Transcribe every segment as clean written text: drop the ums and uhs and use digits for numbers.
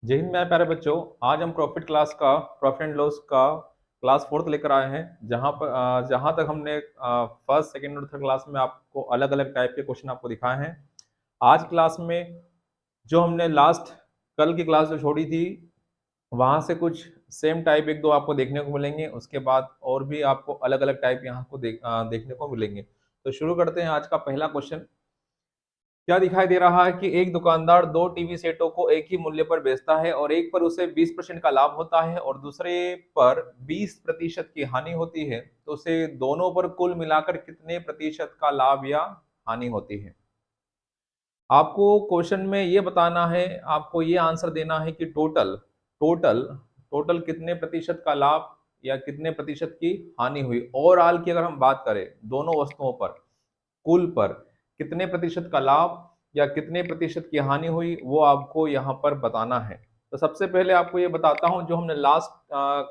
जय हिंद मेरे प्यारे बच्चों। आज हम प्रॉफिट एंड लॉस का क्लास फोर्थ लेकर आए हैं, जहां तक हमने फर्स्ट सेकंड और थर्ड क्लास में आपको अलग अलग टाइप के क्वेश्चन आपको दिखाए हैं। आज क्लास में जो हमने लास्ट कल की क्लास जो छोड़ी थी, वहां से कुछ सेम टाइप एक दो आपको देखने को मिलेंगे। उसके बाद और भी आपको अलग अलग टाइप यहाँ को देखने को मिलेंगे। तो शुरू करते हैं आज का पहला क्वेश्चन। क्या दिखाई दे रहा है कि एक दुकानदार दो टीवी सेटों को एक ही मूल्य पर बेचता है और एक पर उसे 20% का लाभ होता है और दूसरे पर 20% की हानि होती है, तो उसे दोनों पर कुल मिलाकर कितने प्रतिशत का लाभ या हानि होती है। आपको क्वेश्चन में ये बताना है, आपको ये आंसर देना है कि टोटल टोटल कितने प्रतिशत का लाभ या कितने प्रतिशत की हानि हुई। ओवरऑल की अगर हम बात करें दोनों वस्तुओं पर, कुल पर कितने प्रतिशत का लाभ या कितने प्रतिशत की हानि हुई, वो आपको यहाँ पर बताना है। तो सबसे पहले आपको ये बताता हूँ, जो हमने लास्ट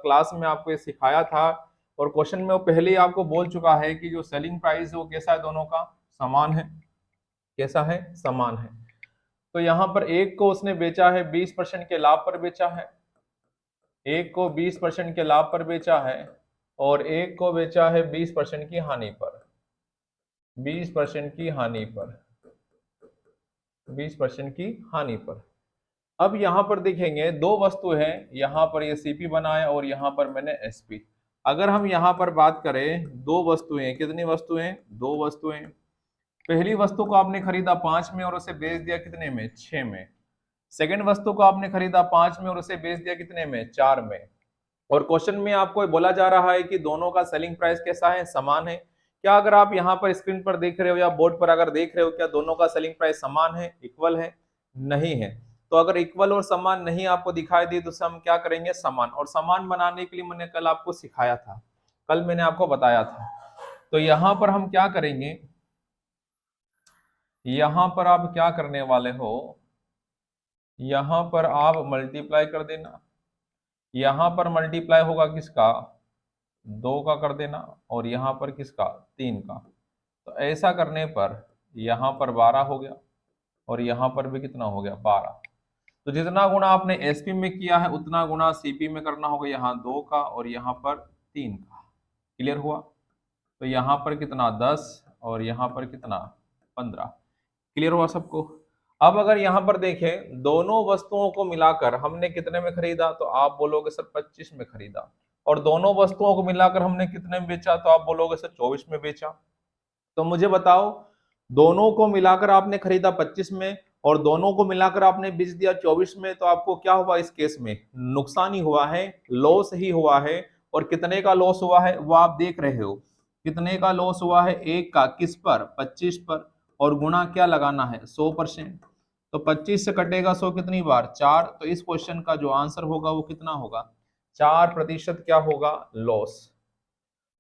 क्लास में आपको ये सिखाया था और क्वेश्चन में वो पहले ही आपको बोल चुका है कि जो सेलिंग प्राइस वो कैसा है, दोनों का समान है। कैसा है? समान है। तो यहाँ पर एक को उसने बेचा है 20% के लाभ पर बेचा है, एक को 20% के लाभ पर बेचा है और एक को बेचा है 20% की हानि पर। 20% की हानि पर, 20% की हानि पर। अब यहां पर देखेंगे दो वस्तु है, यहां पर ये सीपी बना है और यहां पर मैंने एसपी। अगर हम यहां पर बात करें दो वस्तुएं, कितनी वस्तुएं? दो वस्तुएं। पहली वस्तु को आपने खरीदा 5 में और उसे बेच दिया कितने में? 6 में। सेकंड वस्तु को आपने खरीदा 5 में और उसे बेच दिया कितने में? 4 में। और क्वेश्चन में आपको बोला जा रहा है कि दोनों का सेलिंग प्राइस कैसा है? समान है। क्या अगर आप यहाँ पर स्क्रीन पर देख रहे हो या बोर्ड पर अगर देख रहे हो, क्या दोनों का सेलिंग प्राइस समान है, इक्वल है? नहीं है। तो अगर इक्वल और समान नहीं आपको दिखाई दी तो हम क्या करेंगे? समान। और समान बनाने के लिए मैंने कल आपको सिखाया था, कल मैंने आपको बताया था। तो यहाँ पर हम क्या करेंगे, यहाँ पर आप क्या करने वाले हो, यहाँ पर आप मल्टीप्लाई कर देना। यहाँ पर मल्टीप्लाई होगा किसका? 2 का कर देना और यहाँ पर किसका? 3 का। तो ऐसा करने पर यहाँ पर 12 हो गया और यहाँ पर भी कितना हो गया? 12। तो जितना गुना आपने एसपी में किया है उतना गुना सीपी में करना होगा, यहाँ 2 का और यहाँ पर 3 का। क्लियर हुआ? तो यहाँ पर कितना? 10 और यहाँ पर कितना? 15। क्लियर हुआ सबको? अब अगर यहाँ पर देखें दोनों वस्तुओं को मिलाकर हमने कितने में खरीदा, तो आप बोलोगे सर 25 में खरीदा। और दोनों वस्तुओं को मिलाकर हमने कितने में बेचा, तो आप बोलोगे सर 24 में बेचा। तो मुझे बताओ, दोनों को मिलाकर आपने खरीदा 25 में और दोनों को मिलाकर आपने बेच दिया 24 में, तो आपको क्या हुआ इस केस में? नुकसान ही हुआ है, लॉस ही हुआ है। और कितने का लॉस हुआ है वो आप देख रहे हो। कितने का लॉस हुआ है? एक का। किस पर? 25 पर। और गुणा क्या लगाना है? 100%। तो 25 से कटेगा 100 कितनी बार? 4। तो इस क्वेश्चन का जो आंसर होगा वो कितना होगा? 4% क्या होगा? लॉस।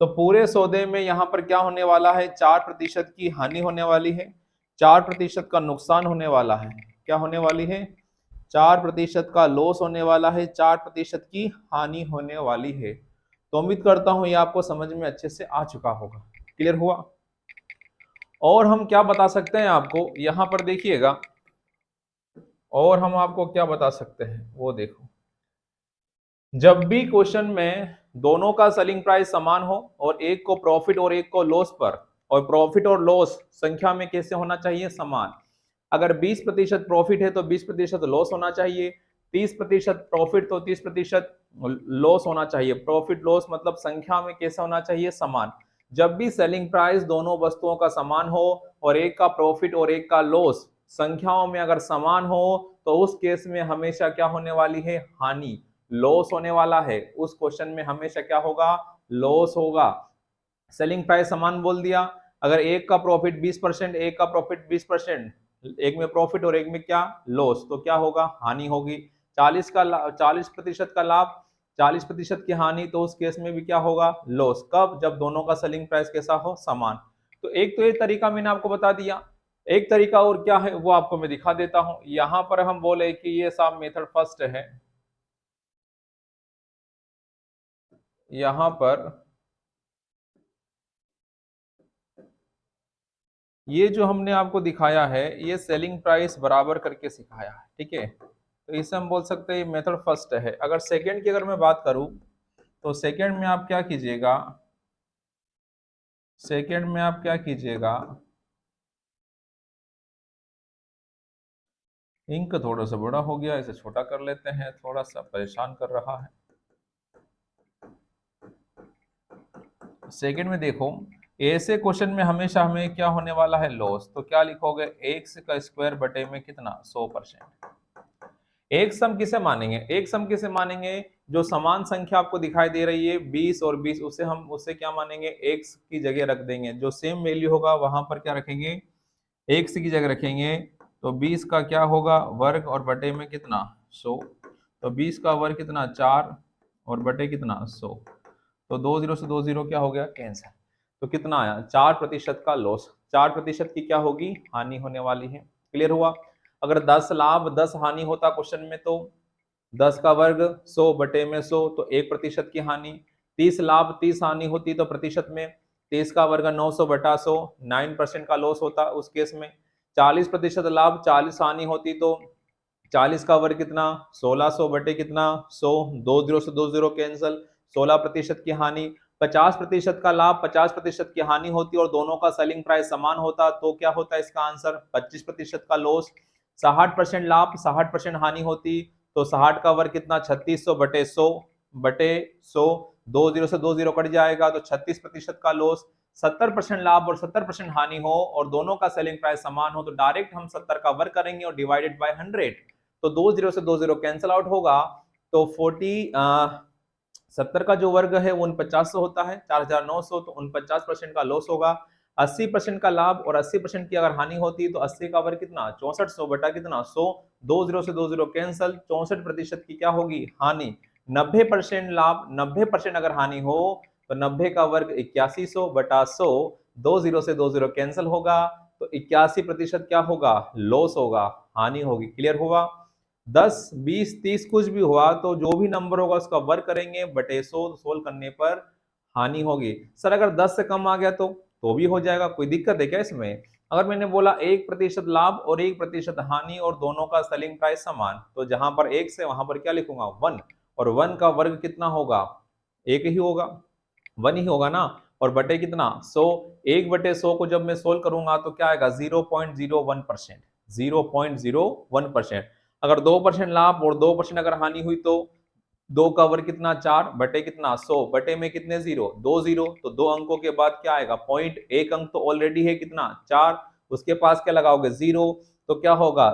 तो पूरे सौदे में यहाँ पर क्या होने वाला है? 4% की हानि होने वाली है, 4% का नुकसान होने वाला है। क्या होने वाली है? 4% का लॉस होने वाला है, 4% की हानि होने वाली है। तो उम्मीद करता हूं ये आपको समझ में अच्छे से आ चुका होगा। क्लियर हुआ? और हम क्या बता सकते हैं आपको, यहाँ पर देखिएगा, और हम आपको क्या बता सकते हैं वो देखो। जब भी क्वेश्चन में दोनों का सेलिंग प्राइस समान हो और एक को प्रॉफिट और एक को लॉस पर, और प्रॉफिट और लॉस संख्या में कैसे होना चाहिए? समान। अगर 20% प्रॉफिट है तो 20% लॉस होना चाहिए, 30% प्रॉफिट तो 30% लॉस होना चाहिए। प्रॉफिट लॉस मतलब संख्या में कैसे होना चाहिए? समान। जब भी सेलिंग प्राइस दोनों वस्तुओं का समान हो और एक का प्रॉफिट और एक का लॉस संख्याओं में अगर समान हो, तो उस केस में हमेशा क्या होने वाली है? हानि, लॉस होने वाला है। उस क्वेश्चन में हमेशा क्या होगा? लॉस होगा। सेलिंग प्राइस समान बोल दिया, अगर एक का प्रॉफिट 20%, एक का प्रॉफिट 20%, एक में प्रॉफिट और एक में क्या? लॉस, तो क्या होगा? हानि होगी। 40% का लाभ, 40% की हानि, तो उस केस में भी क्या होगा? लॉस। कब? जब दोनों का सेलिंग प्राइस कैसा हो? समान। तो ये तरीका मैंने आपको बता दिया। एक तरीका और क्या है वो आपको मैं दिखा देता हूं। यहां पर हम बोले कि ये साहब मेथड फर्स्ट है, यहां पर ये जो हमने आपको दिखाया है, ये सेलिंग प्राइस बराबर करके सिखाया है, ठीक है। तो इसे हम बोल सकते हैं मेथड फर्स्ट है। अगर सेकंड की अगर मैं बात करूं तो सेकंड में आप क्या कीजिएगा, सेकंड में आप क्या कीजिएगा, इंक थोड़ा सा बड़ा हो गया, इसे छोटा कर लेते हैं, थोड़ा सा परेशान कर रहा है। सेकंड में देखो, ऐसे क्वेश्चन में हमेशा हमें क्या होने वाला है, लॉस। तो क्या लिखोगे, एक्स का स्क्वायर बटे में कितना, 100%। एक सम किसे मानेंगे, एक सम किसे मानेंगे, जो समान संख्या आपको दिखाई दे रही है 20 और 20, उसे हम उससे क्या मानेंगे, एक्स की जगह रख देंगे। जो सेम वैल्यू होगा वहां पर क्या रखेंगे, एक्स की जगह रखेंगे। तो 20 का क्या होगा वर्ग और बटे में कितना, 100। तो 20 का वर्ग कितना, 4 और बटे कितना, 100। तो 2 जीरो से 2 जीरो क्या हो गया, कैंसिल। तो कितना आया, 4% का लॉस। 4% की क्या होगी, हानि होने वाली है। क्लियर हुआ। अगर 10 लाभ 10 हानि होता क्वेश्चन में, तो 10 का वर्ग 100 बटे में 100, तो 1% की हानि। 30 लाभ 30 हानि होती तो प्रतिशत में 30 का वर्ग 900 बटा 100, 9% का लॉस होता उस केस में। 40% लाभ 40 हानि होती तो 40 का वर्ग कितना, 1600 बटे कितना, 100। 2 जीरो से 2 जीरो कैंसिल, 16% की हानि। 50% का लाभ 50% की हानि होती और दोनों का सेलिंग प्राइस समान होता, तो क्या होता है इसका आंसर, 25% का लॉस। 60% लाभ 60% हानि होती तो 60 का वर्ग कितना, 3600 बटे 100 बटे 100। 2 जीरो से 2 जीरो कट जाएगा तो 36% का लॉस। 70% लाभ और 70% हानि हो और दोनों का सेलिंग प्राइस समान हो, तो डायरेक्ट हम 70 का वर्ग करेंगे और डिवाइडेड बाय 100। तो 2 जीरो से 2 जीरो कैंसिल आउट होगा। तो 70 का जो वर्ग है वो 4900 होता है, 4900, तो 49% का लॉस होगा। 80% का लाभ और 80% की अगर हानि होती है तो 80 का वर्ग कितना, 6400 बटा कितना, 100। 2 जीरो से 2 जीरो कैंसिल, 64% की क्या होगी, हानि। 90% लाभ 90% अगर हानि हो तो 90 का वर्ग 8100 बटा 100। 2 जीरो से 2 जीरो कैंसिल होगा, तो 81% क्या होगा, लॉस होगा, हानि होगी। क्लियर हुआ। 10 20 30 कुछ भी हुआ तो जो भी नंबर होगा उसका वर्ग करेंगे बटे 100, सोल्व करने पर हानि होगी। सर अगर 10 से कम आ गया तो भी हो जाएगा, कोई दिक्कत है क्या इसमें। अगर मैंने बोला 1% लाभ और 1% हानि और दोनों का सेलिंग प्राइस समान, तो जहां पर 1 से वहां पर क्या लिखूंगा, 1। और 1 का वर्ग कितना होगा, 1 ही होगा, 1 ही होगा ना। और बटे कितना, 100। 1/100 को जब मैं सोल्व करूंगा तो क्या आएगा, 0.01%। 0.01%। अगर 2% लाभ और 2% अगर हानि हुई तो 2 का वर्ग कितना, 4 बटे कितना, 100 बटे में कितने जीरो, 2 जीरो। तो 2 अंकों के बाद क्या आएगा, पॉइंट। एक अंक तो ऑलरेडी है कितना, 4, उसके पास क्या लगाओगे, 0। तो क्या होगा,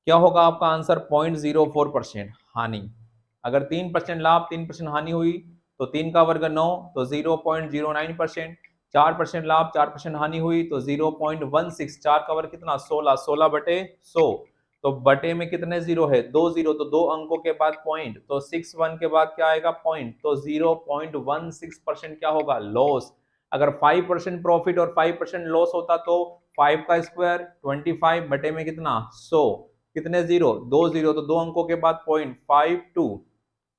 क्या होगा आपका आंसर, 0.04% हानि। अगर 3% लाभ 3% हानि हुई तो 3 का वर्ग 9, तो 0.09%। 4% लाभ 4% हानि हुई तो 0.16। 4 का वर्ग कितना, 16, 16 बटे 100। तो बटे में कितने जीरो है, 2 जीरो। तो 2 अंकों के बाद पॉइंट, तो 61 के बाद क्या आएगा, पॉइंट। तो 0.16% क्या होगा, लॉस। अगर 5% प्रॉफिट और 5% लॉस होता तो 5 का स्क्वायर 25 बटे में कितना, 100। कितने जीरो, 2 जीरो। तो 2 अंकों के बाद पॉइंट, 52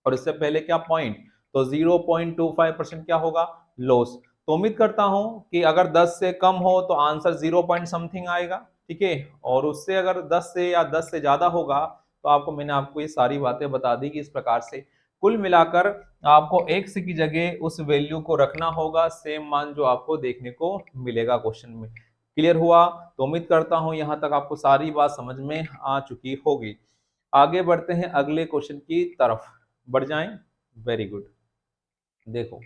और इससे पहले क्या, पॉइंट। तो 0.25% क्या होगा, लॉस। तो उम्मीद करता हूं कि अगर 10 से कम हो तो आंसर 0 पॉइंट समथिंग आएगा, ठीक है। और उससे अगर 10 से या 10 से ज्यादा होगा तो आपको, मैंने आपको ये सारी बातें बता दी कि इस प्रकार से कुल मिलाकर आपको एक्स की जगह उस वैल्यू को रखना होगा, सेम मान जो आपको देखने को मिलेगा क्वेश्चन में। क्लियर हुआ। तो उम्मीद करता हूं यहां तक आपको सारी बात समझ में आ चुकी होगी। आगे बढ़ते हैं अगले क्वेश्चन की तरफ, बढ़ जाएं। Very good. देखो,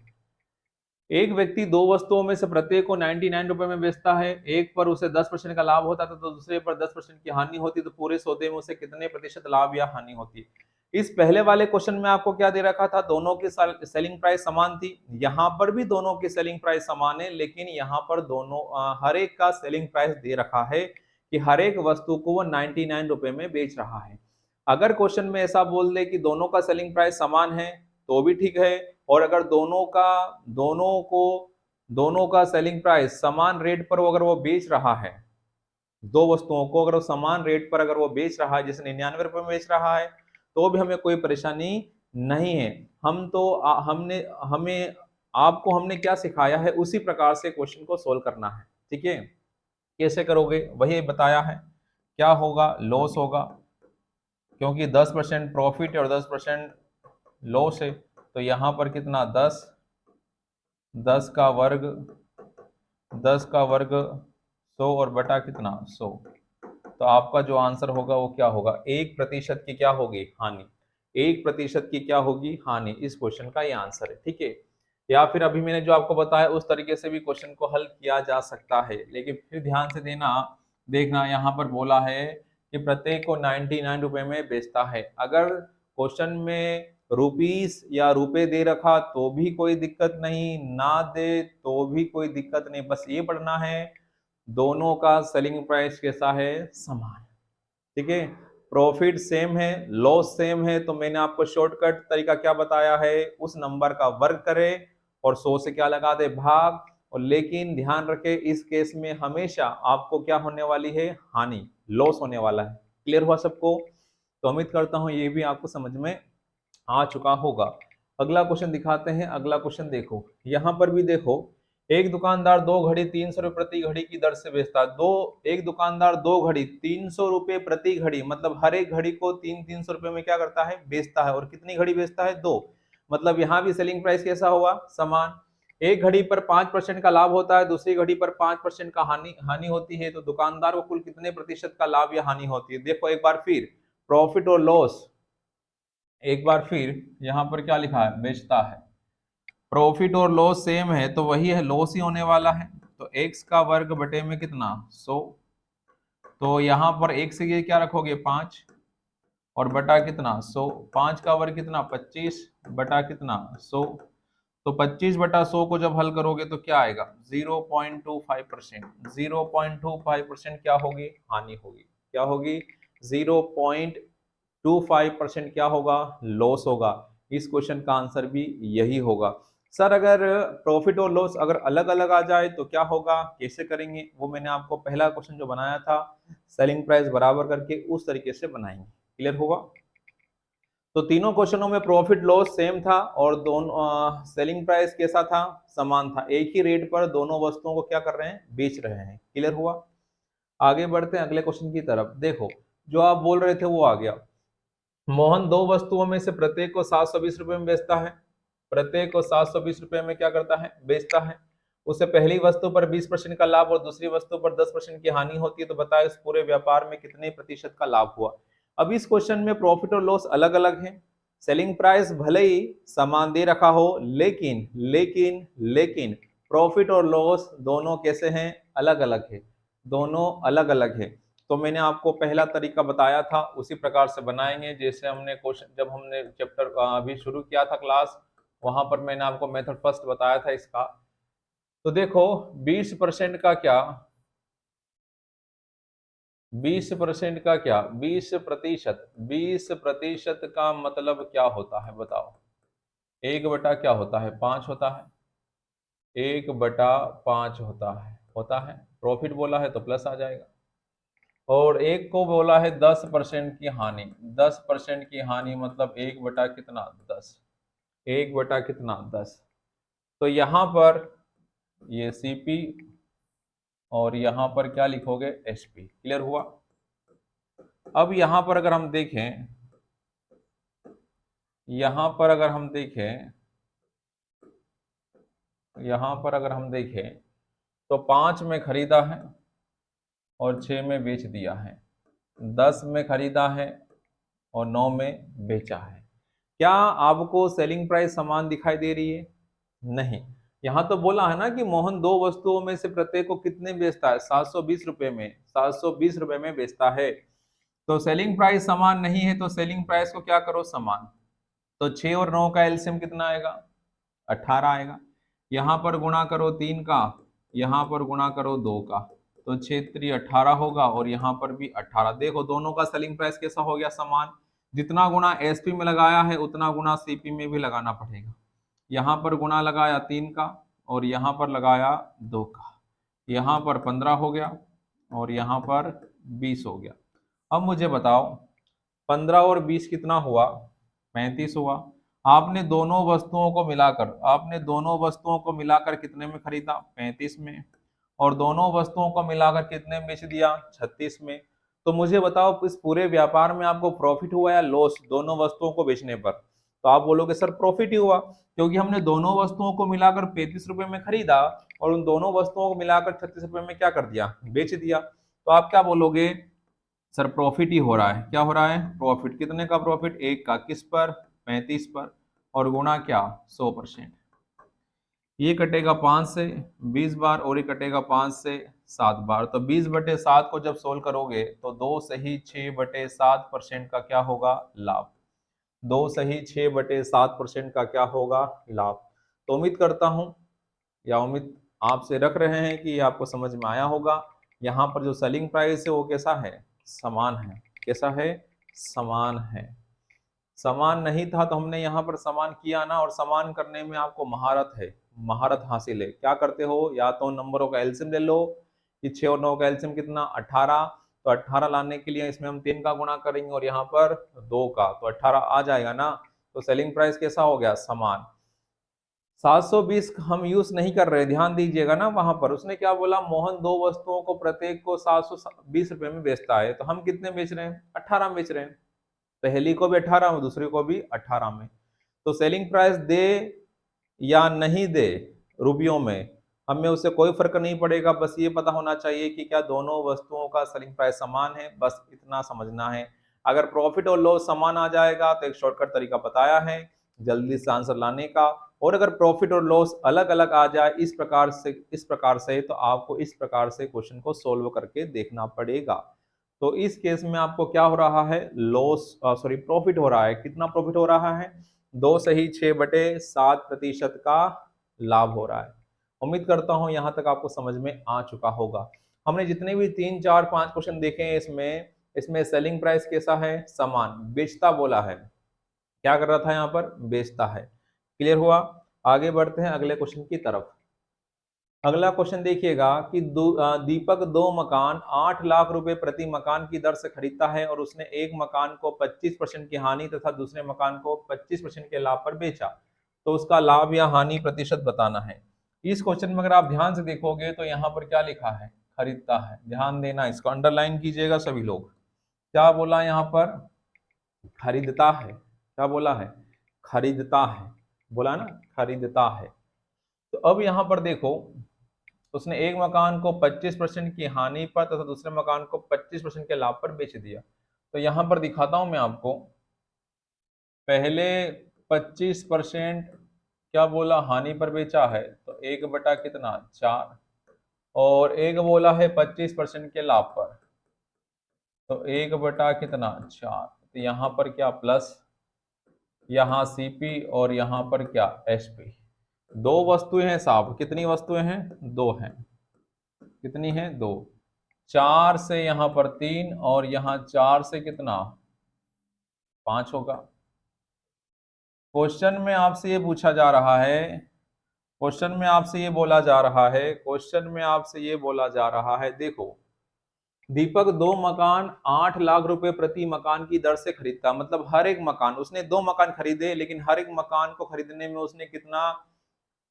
एक व्यक्ति दो वस्तुओं में से प्रत्येक को 99 रुपए में बेचता है। एक पर उसे 10% का लाभ होता था तो दूसरे पर 10% की हानि होती, तो पूरे सौदे में उसे कितने प्रतिशत लाभ या हानि होती। इस पहले वाले क्वेश्चन में आपको क्या दे रखा था, दोनों की सेलिंग प्राइस समान थी। यहाँ पर भी दोनों की सेलिंग प्राइस समान है, लेकिन यहाँ पर दोनों हर एक का सेलिंग प्राइस दे रखा है कि हर एक वस्तु को वो 99 रुपए में बेच रहा है। अगर क्वेश्चन में ऐसा बोल दे कि दोनों का सेलिंग प्राइस समान है तो भी ठीक है, और अगर दोनों का सेलिंग प्राइस समान रेट पर अगर वो बेच रहा है, दो वस्तुओं को अगर वो समान रेट पर अगर वो बेच रहा है, जैसे 99 रुपए में बेच रहा है, तो भी हमें कोई परेशानी नहीं है। हम तो हमने हमें आपको हमने क्या सिखाया है उसी प्रकार से क्वेश्चन को सोल्व करना है, ठीक है। कैसे करोगे वही बताया है। क्या होगा, लॉस होगा, क्योंकि 10% प्रॉफिट है और 10% लॉस है, तो यहाँ पर कितना 10, 10 का वर्ग 100 और बटा कितना 100। तो आपका जो आंसर होगा वो क्या होगा, 1% की क्या होगी हानि, 1% की क्या होगी हानि। इस क्वेश्चन का ये आंसर है, ठीक है। या फिर अभी मैंने जो आपको बताया उस तरीके से भी क्वेश्चन को हल किया जा सकता है, लेकिन फिर ध्यान से देखना यहाँ पर बोला है कि प्रत्येक को 99 रुपए में बेचता है। अगर क्वेश्चन में रुपीस या रुपए दे रखा तो भी कोई दिक्कत नहीं, ना दे तो भी कोई दिक्कत नहीं, बस ये पढ़ना है दोनों का सेलिंग प्राइस कैसा है, समान, ठीक है। प्रॉफिट सेम है, लॉस सेम है, तो मैंने आपको शॉर्टकट तरीका क्या बताया है, उस नंबर का वर्ग करें और 100 से क्या लगा दे, भाग। और लेकिन ध्यान रखें इस केस में हमेशा आपको क्या होने वाली है, हानि, लॉस होने वाला है। क्लियर हुआ सबको? तो उम्मीद करता हूं ये भी आपको समझ में आ चुका होगा। अगला क्वेश्चन दिखाते हैं। अगला क्वेश्चन देखो, यहां पर भी देखो, एक दुकानदार 2 घड़ी 300 रुपए प्रति घड़ी की दर से बेचता है। एक दुकानदार 2 घड़ी 300 रुपए प्रति घड़ी, मतलब हर एक घड़ी को 300 रुपए में क्या करता है, बेचता है। और कितनी घड़ी बेचता है, 2। मतलब यहाँ भी सेलिंग प्राइस कैसा हुआ, समान। एक घड़ी पर 5% का लाभ होता है, दूसरी घड़ी पर 5% का हानि होती है। तो दुकानदार को कुल कितने प्रतिशत का लाभ या हानि होती है। देखो एक बार फिर, प्रॉफिट और लॉस, एक बार फिर यहाँ पर क्या लिखा है, बेचता है। प्रॉफिट और लॉस सेम है तो वही है, लॉस ही होने वाला है। तो x का वर्ग बटे में कितना 100, तो यहाँ पर x से ये क्या रखोगे 5 और बटा कितना 100, 5 का वर्ग कितना 25 बटा कितना 100। तो 25 बटा 100 को जब हल करोगे तो क्या आएगा 0.25%। 0.25% क्या होगी, हानि होगी। क्या होगी, 0.25% क्या होगा, लॉस होगा। इस क्वेश्चन का आंसर भी यही होगा। सर अगर प्रॉफिट और लॉस अगर अलग अलग आ जाए तो क्या होगा, कैसे करेंगे, वो मैंने आपको पहला क्वेश्चन जो बनाया था सेलिंग प्राइस बराबर करके उस तरीके से बनाएंगे। क्लियर होगा? तो तीनों क्वेश्चनों में प्रॉफिट लॉस सेम था और दोनों सेलिंग प्राइस कैसा था, समान था। एक ही रेट पर दोनों वस्तुओं को क्या कर रहे हैं, बेच रहे हैं। क्लियर हुआ? आगे बढ़ते हैं अगले क्वेश्चन की तरफ। देखो जो आप बोल रहे थे वो आ गया। मोहन 2 वस्तुओं में से प्रत्येक को 720 रुपए में बेचता है। प्रत्येक को 720 रुपए में क्या करता है, बेचता है। उसे पहली वस्तु पर 20% का लाभ और दूसरी वस्तु पर 10% की हानि होती है। तो बताए इस पूरे व्यापार में कितने प्रतिशत का लाभ हुआ। अब इस क्वेश्चन में प्रॉफिट और लॉस अलग अलग है। सेलिंग प्राइस भले ही समान दे रखा हो, लेकिन लेकिन लेकिन प्रॉफिट और लॉस दोनों कैसे हैं, अलग अलग है। दोनों अलग अलग है। तो मैंने आपको पहला तरीका बताया था, उसी प्रकार से बनाएंगे जैसे हमने क्वेश्चन, जब हमने चैप्टर अभी शुरू किया था क्लास, वहां पर मैंने आपको मेथड फर्स्ट बताया था इसका। तो देखो 20% का क्या, 20% का क्या, 20%, 20% का मतलब क्या होता है बताओ। एक बटा क्या होता है, 5 होता है। 1/5 होता है। प्रॉफिट बोला है तो प्लस आ जाएगा। और एक को बोला है 10% की हानि। 10% की हानि मतलब 1 बटा कितना 10, 1 बटा कितना 10। तो यहाँ पर ये सीपी और यहाँ पर क्या लिखोगे, एसपी। क्लियर हुआ? अब यहाँ पर अगर हम देखें, यहाँ पर अगर हम देखें, यहाँ पर अगर हम देखें तो 5 में खरीदा है और 6 में बेच दिया है, 10 में खरीदा है और 9 में बेचा है। क्या आपको सेलिंग प्राइस समान दिखाई दे रही है? नहीं। यहाँ तो बोला है ना कि मोहन 2 वस्तुओं में से प्रत्येक को कितने बेचता है, 720 रुपए में, 720 रुपए में बेचता है। तो सेलिंग प्राइस समान नहीं है, तो सेलिंग प्राइस को क्या करो, समान। तो 6 और 9 का एलसीएम कितना आएगा, 18 आएगा। यहाँ पर गुणा करो 3 का, यहाँ पर गुणा करो 2 का, तो 6×3 18 होगा और यहाँ पर भी 18। देखो दोनों का सेलिंग प्राइस कैसा हो गया, समान। जितना गुणा एसपी में लगाया है उतना गुणा सीपी में भी लगाना पड़ेगा। यहाँ पर गुणा लगाया 3 का और यहाँ पर लगाया 2 का, यहाँ पर 15 हो गया और यहाँ पर 20 हो गया। अब मुझे बताओ 15 और 20 कितना हुआ, 35 हुआ। आपने दोनों वस्तुओं को मिलाकर कितने में खरीदा, 35 में। और दोनों वस्तुओं को मिलाकर कितने में बेच दिया, 36 में। तो मुझे बताओ इस पूरे व्यापार में आपको प्रॉफिट हुआ या लॉस दोनों वस्तुओं को बेचने पर? तो आप बोलोगे सर प्रॉफिट ही हुआ, क्योंकि हमने दोनों वस्तुओं को मिलाकर 35 रुपए में खरीदा और उन दोनों वस्तुओं को मिलाकर 36 रुपए में क्या कर दिया, बेच दिया। तो आप क्या बोलोगे, सर प्रॉफिट ही हो रहा है। क्या हो रहा है, प्रॉफिट। कितने का प्रॉफिट, एक का, किस पर, 35 पर, और गुणा क्या, 100%। ये कटेगा 5 से 20 बार और ये कटेगा 5 से 7 बार। तो 20/7 को जब सोल्व करोगे तो 2 सही 6/7% का क्या होगा, लाभ। 2 सही 6/7% का क्या होगा, लाभ। तो उम्मीद करता हूं या उम्मीद आपसे रख रहे हैं कि ये आपको समझ में आया होगा। यहाँ पर जो सेलिंग प्राइस है वो कैसा है, समान है। कैसा है, समान है। समान नहीं था तो हमने यहाँ पर समान किया ना, और समान करने में आपको महारत है, महारत हासिल है। क्या करते हो, या तो नंबरों का एलसीएम ले लो कि 6 और 9 का एलसीएम कितना, 18। तो 18 लाने के लिए इसमें हम 3 का गुणा करेंगे और यहाँ पर 2 का, तो 18 आ जाएगा ना। तो सेलिंग प्राइस कैसा हो गया, समान। 720 हम यूज नहीं कर रहे, ध्यान दीजिएगा ना। वहां पर उसने क्या बोला, मोहन दो वस्तुओं को प्रत्येक को 720 रुपए में बेचता है। तो हम कितने बेच रहे हैं, 18 में बेच रहे हैं। पहली को भी 18 में, दूसरी को भी 18 में। तो सेलिंग प्राइस दे या नहीं दे रुपयों में, हमें उससे कोई फर्क नहीं पड़ेगा। बस ये पता होना चाहिए कि क्या दोनों वस्तुओं का सेलिंग प्राइस समान है, बस इतना समझना है। अगर प्रॉफिट और लॉस समान आ जाएगा तो एक शॉर्टकट तरीका बताया है जल्दी से आंसर लाने का। और अगर प्रॉफिट और लॉस अलग अलग आ जाए इस प्रकार से तो आपको इस प्रकार से क्वेश्चन को सोल्व करके देखना पड़ेगा। तो इस केस में आपको क्या हो रहा है, प्रॉफिट हो रहा है। कितना प्रॉफिट हो रहा है, 2 सही 6/7% का लाभ हो रहा है। उम्मीद करता हूं यहां तक आपको समझ में आ चुका होगा। हमने जितने भी 3 4 5 क्वेश्चन देखे हैं, इसमें सेलिंग प्राइस कैसा है, समान, बेचता बोला है। क्या कर रहा था यहाँ पर, बेचता है। क्लियर हुआ। आगे बढ़ते हैं अगले क्वेश्चन की तरफ। अगला क्वेश्चन देखिएगा कि दीपक 2 मकान 8 लाख रुपए प्रति मकान की दर से खरीदता है और उसने एक मकान को 25% की हानि तथा दूसरे मकान को 25% के लाभ पर बेचा। तो उसका लाभ या हानि प्रतिशत बताना है। इस क्वेश्चन में अगर आप ध्यान से देखोगे तो यहाँ पर क्या लिखा है, खरीदता है। ध्यान देना, इसको अंडरलाइन कीजिएगा सभी लोग। क्या बोला यहाँ पर, खरीदता है। क्या बोला है, खरीदता है, बोला ना, खरीदता है। तो अब यहाँ पर देखो, उसने एक मकान को 25% की हानि पर तथा दूसरे मकान को 25% के लाभ पर बेच दिया। तो यहां पर दिखाता हूं मैं आपको। पहले 25% क्या बोला, हानि पर बेचा है, तो 1 बटा कितना, 4। और एक बोला है 25% के लाभ पर, तो 1 बटा कितना, 4। तो यहाँ पर क्या प्लस, यहाँ सीपी और यहाँ पर क्या, एसपी। दो वस्तुएं हैं साहब, कितनी वस्तुएं हैं, 2 हैं। कितनी है, 2। 4 से यहाँ पर 3 और यहाँ 4 से कितना, 5 होगा। क्वेश्चन में आपसे ये पूछा जा रहा है, क्वेश्चन में आपसे ये बोला जा रहा है, क्वेश्चन में आपसे ये बोला जा रहा है, देखो दीपक 2 मकान 8 लाख रुपए प्रति मकान की दर से खरीदता। मतलब हर एक मकान, उसने 2 मकान खरीदे, लेकिन हर एक मकान को खरीदने में उसने कितना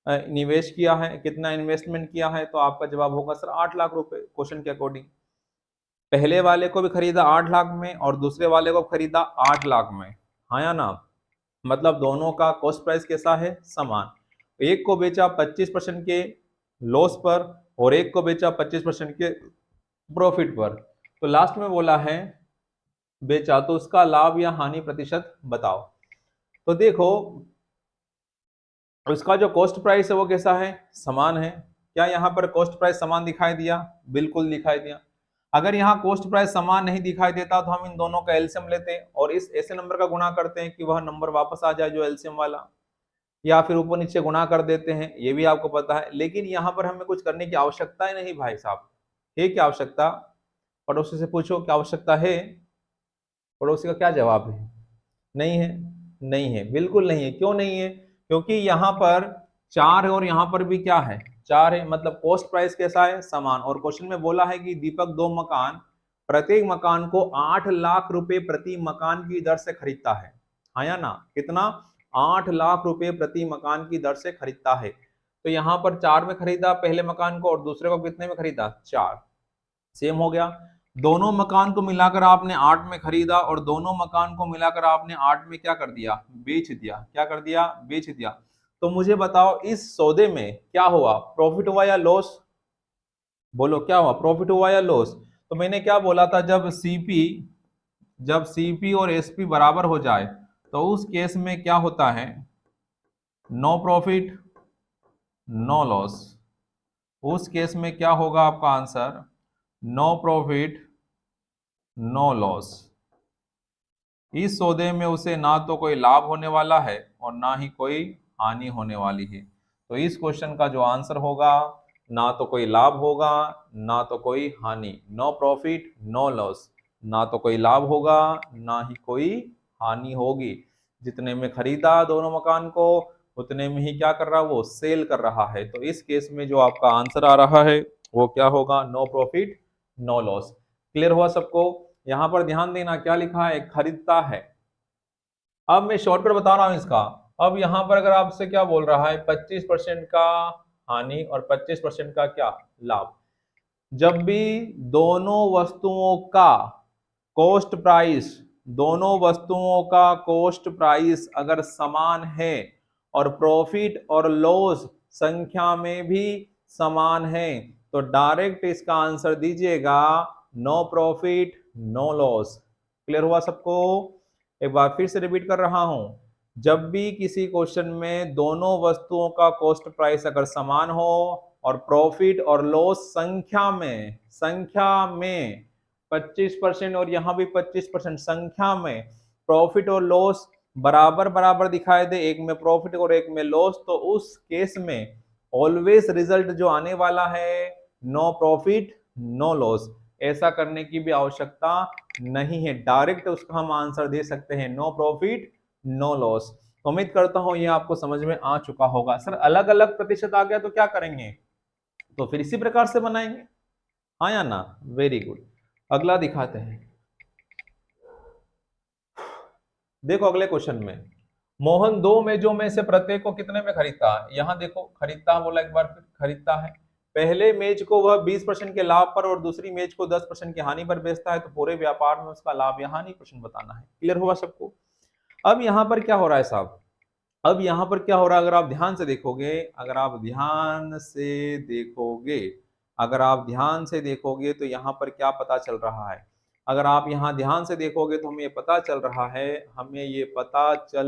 निवेश किया है, कितना इन्वेस्टमेंट किया है। तो आपका जवाब होगा सर 8 लाख रुपए, क्वेश्चन के अकॉर्डिंग। पहले वाले को भी खरीदा 8 लाख में और दूसरे वाले को खरीदा 8 लाख में, हाँ या ना। मतलब दोनों का कॉस्ट प्राइस कैसा है, समान। एक को बेचा 25% के लॉस पर और एक को बेचा 25% के प्रॉफिट पर। तो लास्ट में बोला है बेचा, तो उसका लाभ या हानि प्रतिशत बताओ। तो देखो उसका जो कॉस्ट प्राइस है वो कैसा है, समान है। क्या यहाँ पर कॉस्ट प्राइस समान दिखाई दिया, बिल्कुल दिखाई दिया। अगर यहाँ कॉस्ट प्राइस समान नहीं दिखाई देता तो हम इन दोनों का एलसीएम लेते हैं और इस ऐसे नंबर का गुणा करते हैं कि वह नंबर वापस आ जाए जो एलसीएम वाला, या फिर ऊपर नीचे गुणा कर देते हैं, ये भी आपको पता है। लेकिन यहाँ पर हमें कुछ करने की आवश्यकता ही नहीं भाई साहब। है क्या आवश्यकता, पड़ोसी से पूछो क्या आवश्यकता है, पड़ोसी का क्या जवाब है, नहीं है। नहीं है, बिल्कुल नहीं है। क्यों नहीं है, क्योंकि यहाँ पर 4 है और यहाँ पर भी क्या है, 4 है। मतलब कॉस्ट प्राइस कैसा है, समान। और क्वेश्चन में बोला है कि दीपक 2 मकान प्रत्येक मकान को 8 लाख रुपए प्रति मकान की दर से खरीदता है, हाँ या ना। कितना, 8 लाख रुपए प्रति मकान की दर से खरीदता है। तो यहाँ पर 4 में खरीदा पहले मकान को और दूसरे को कितने में खरीदा, 4। सेम हो गया। दोनों मकान को मिलाकर आपने 8 में खरीदा और दोनों मकान को मिलाकर आपने 8 में क्या कर दिया, बेच दिया। क्या कर दिया, बेच दिया। तो मुझे बताओ इस सौदे में क्या हुआ, प्रॉफिट हुआ या लॉस? बोलो क्या हुआ, प्रॉफिट हुआ या लॉस? तो मैंने क्या बोला था, जब सीपी और एसपी बराबर हो जाए तो उस केस में क्या होता है, नो प्रॉफिट नो लॉस। उस केस में क्या होगा आपका answer, no profit no loss. इस सौदे में उसे ना तो कोई लाभ होने वाला है और ना ही कोई हानि होने वाली है। तो इस क्वेश्चन का जो आंसर होगा, ना तो कोई लाभ होगा ना तो कोई हानि, नो प्रॉफिट नो लॉस। ना तो कोई लाभ होगा ना ही कोई हानि होगी। जितने में खरीदा दोनों मकान को उतने में ही क्या कर रहा है, वो सेल कर रहा है। तो इस केस में जो आपका आंसर आ रहा है वो क्या होगा, no profit no loss. Clear हुआ सबको? यहां पर ध्यान देना क्या लिखा है, खरीदता है। अब मैं शॉर्टकट बता रहा हूं इसका। अब यहां पर अगर आपसे क्या बोल रहा है, 25% का हानि और 25% का क्या लाभ। जब भी दोनों वस्तुओं का कॉस्ट प्राइस, दोनों वस्तुओं का कॉस्ट प्राइस अगर समान है और प्रॉफिट और लॉस संख्या में भी समान है तो डायरेक्ट इसका आंसर दीजिएगा no profit no loss. Clear हुआ सबको? एक बार फिर से रिपीट कर रहा हूं, जब भी किसी क्वेश्चन में दोनों वस्तुओं का कॉस्ट प्राइस अगर समान हो और प्रॉफिट और लॉस संख्या में 25% और यहां भी 25% संख्या में प्रॉफिट और लॉस बराबर बराबर दिखाई दे, एक में प्रॉफिट और एक में लॉस, तो उस केस में ऑलवेज रिजल्ट जो आने वाला है नो प्रॉफिट नो लॉस। ऐसा करने की भी आवश्यकता नहीं है, डायरेक्ट उसका हम आंसर दे सकते हैं नो प्रॉफिट नो लॉस। तो उम्मीद करता हूं ये आपको समझ में आ चुका होगा। सर अलग अलग प्रतिशत आ गया तो क्या करेंगे, तो फिर इसी प्रकार से बनाएंगे, हाँ या ना? Very good. अगला दिखाते हैं। देखो अगले क्वेश्चन में, मोहन दो मेजों में से प्रत्येक को कितने में खरीदता है। यहां देखो खरीदता बोला, एक बार फिर खरीदता है। पहले मेज को वह 20% के लाभ पर और दूसरी मेज को 10% की हानि पर बेचता है, तो पूरे व्यापार में उसका लाभ या हानि प्रश्न बताना है। क्लियर हुआ सबको? अब यहां पर क्या हो रहा है साहब, अब यहां पर क्या हो रहा है, अगर आप ध्यान से देखोगे, अगर आप ध्यान से देखोगे तो यहां पर क्या पता चल रहा है, अगर आप यहां ध्यान से देखोगे तो हमें ये पता चल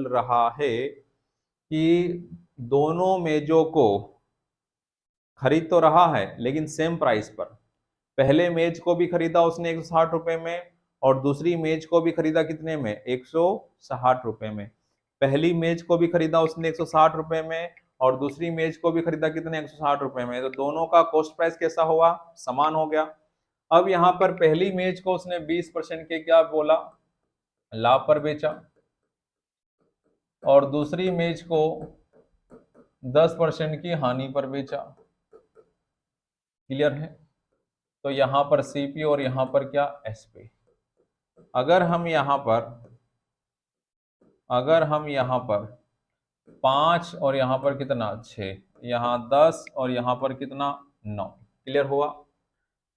रहा है कि दोनों मेजों को खरीद तो रहा है लेकिन सेम प्राइस पर। पहले मेज को भी खरीदा उसने 160 रुपए में और दूसरी मेज को भी खरीदा कितने में, 160 रुपए में। पहली मेज को भी खरीदा उसने 160 रुपए में और दूसरी मेज को भी खरीदा कितने, 160 रुपए में। तो दोनों का कॉस्ट प्राइस कैसा हुआ, समान हो गया। अब यहाँ पर पहली मेज को उसने 20% के क्या बोला, लाभ पर बेचा और दूसरी मेज को 10% की हानि पर बेचा। क्लियर है? तो यहां पर सीपी और यहां पर क्या, एसपी। अगर हम यहां पर अगर हम यहां पर 5 और यहां पर कितना 6, यहां 10 और यहां पर कितना 9। क्लियर हुआ?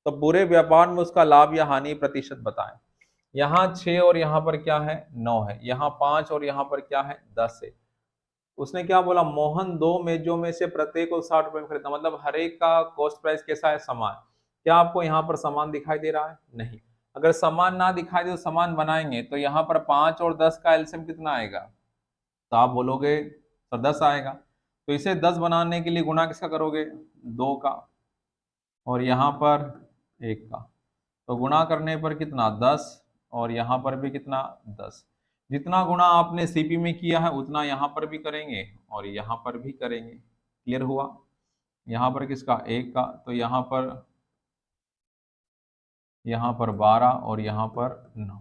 तो पूरे व्यापार में उसका लाभ या हानि प्रतिशत बताएं। यहाँ 6 और यहाँ पर क्या है, 9 है। यहाँ 5 और यहाँ पर क्या है, 10 है। उसने क्या बोला, मोहन दो मेजों में से प्रत्येक को 60 रुपए में खरीदता, मतलब हर एक का कॉस्ट प्राइस कैसा है, समान। क्या आपको यहाँ पर समान दिखाई दे रहा है? नहीं। अगर समान ना दिखाई दे तो समान बनाएंगे, तो यहाँ पर 5 और 10 का एलसीएम कितना आएगा, तो आप बोलोगे सर 10 आएगा। तो इसे 10 बनाने के लिए गुणा किसका करोगे, 2 का, और यहाँ पर 1 का। तो गुणा करने पर कितना, 10, और यहाँ पर भी कितना, 10। जितना गुणा आपने सीपी में किया है उतना यहाँ पर भी करेंगे और यहाँ पर भी करेंगे। क्लियर हुआ? यहाँ पर किसका, 1 का, तो यहाँ पर 12 और यहाँ पर 9।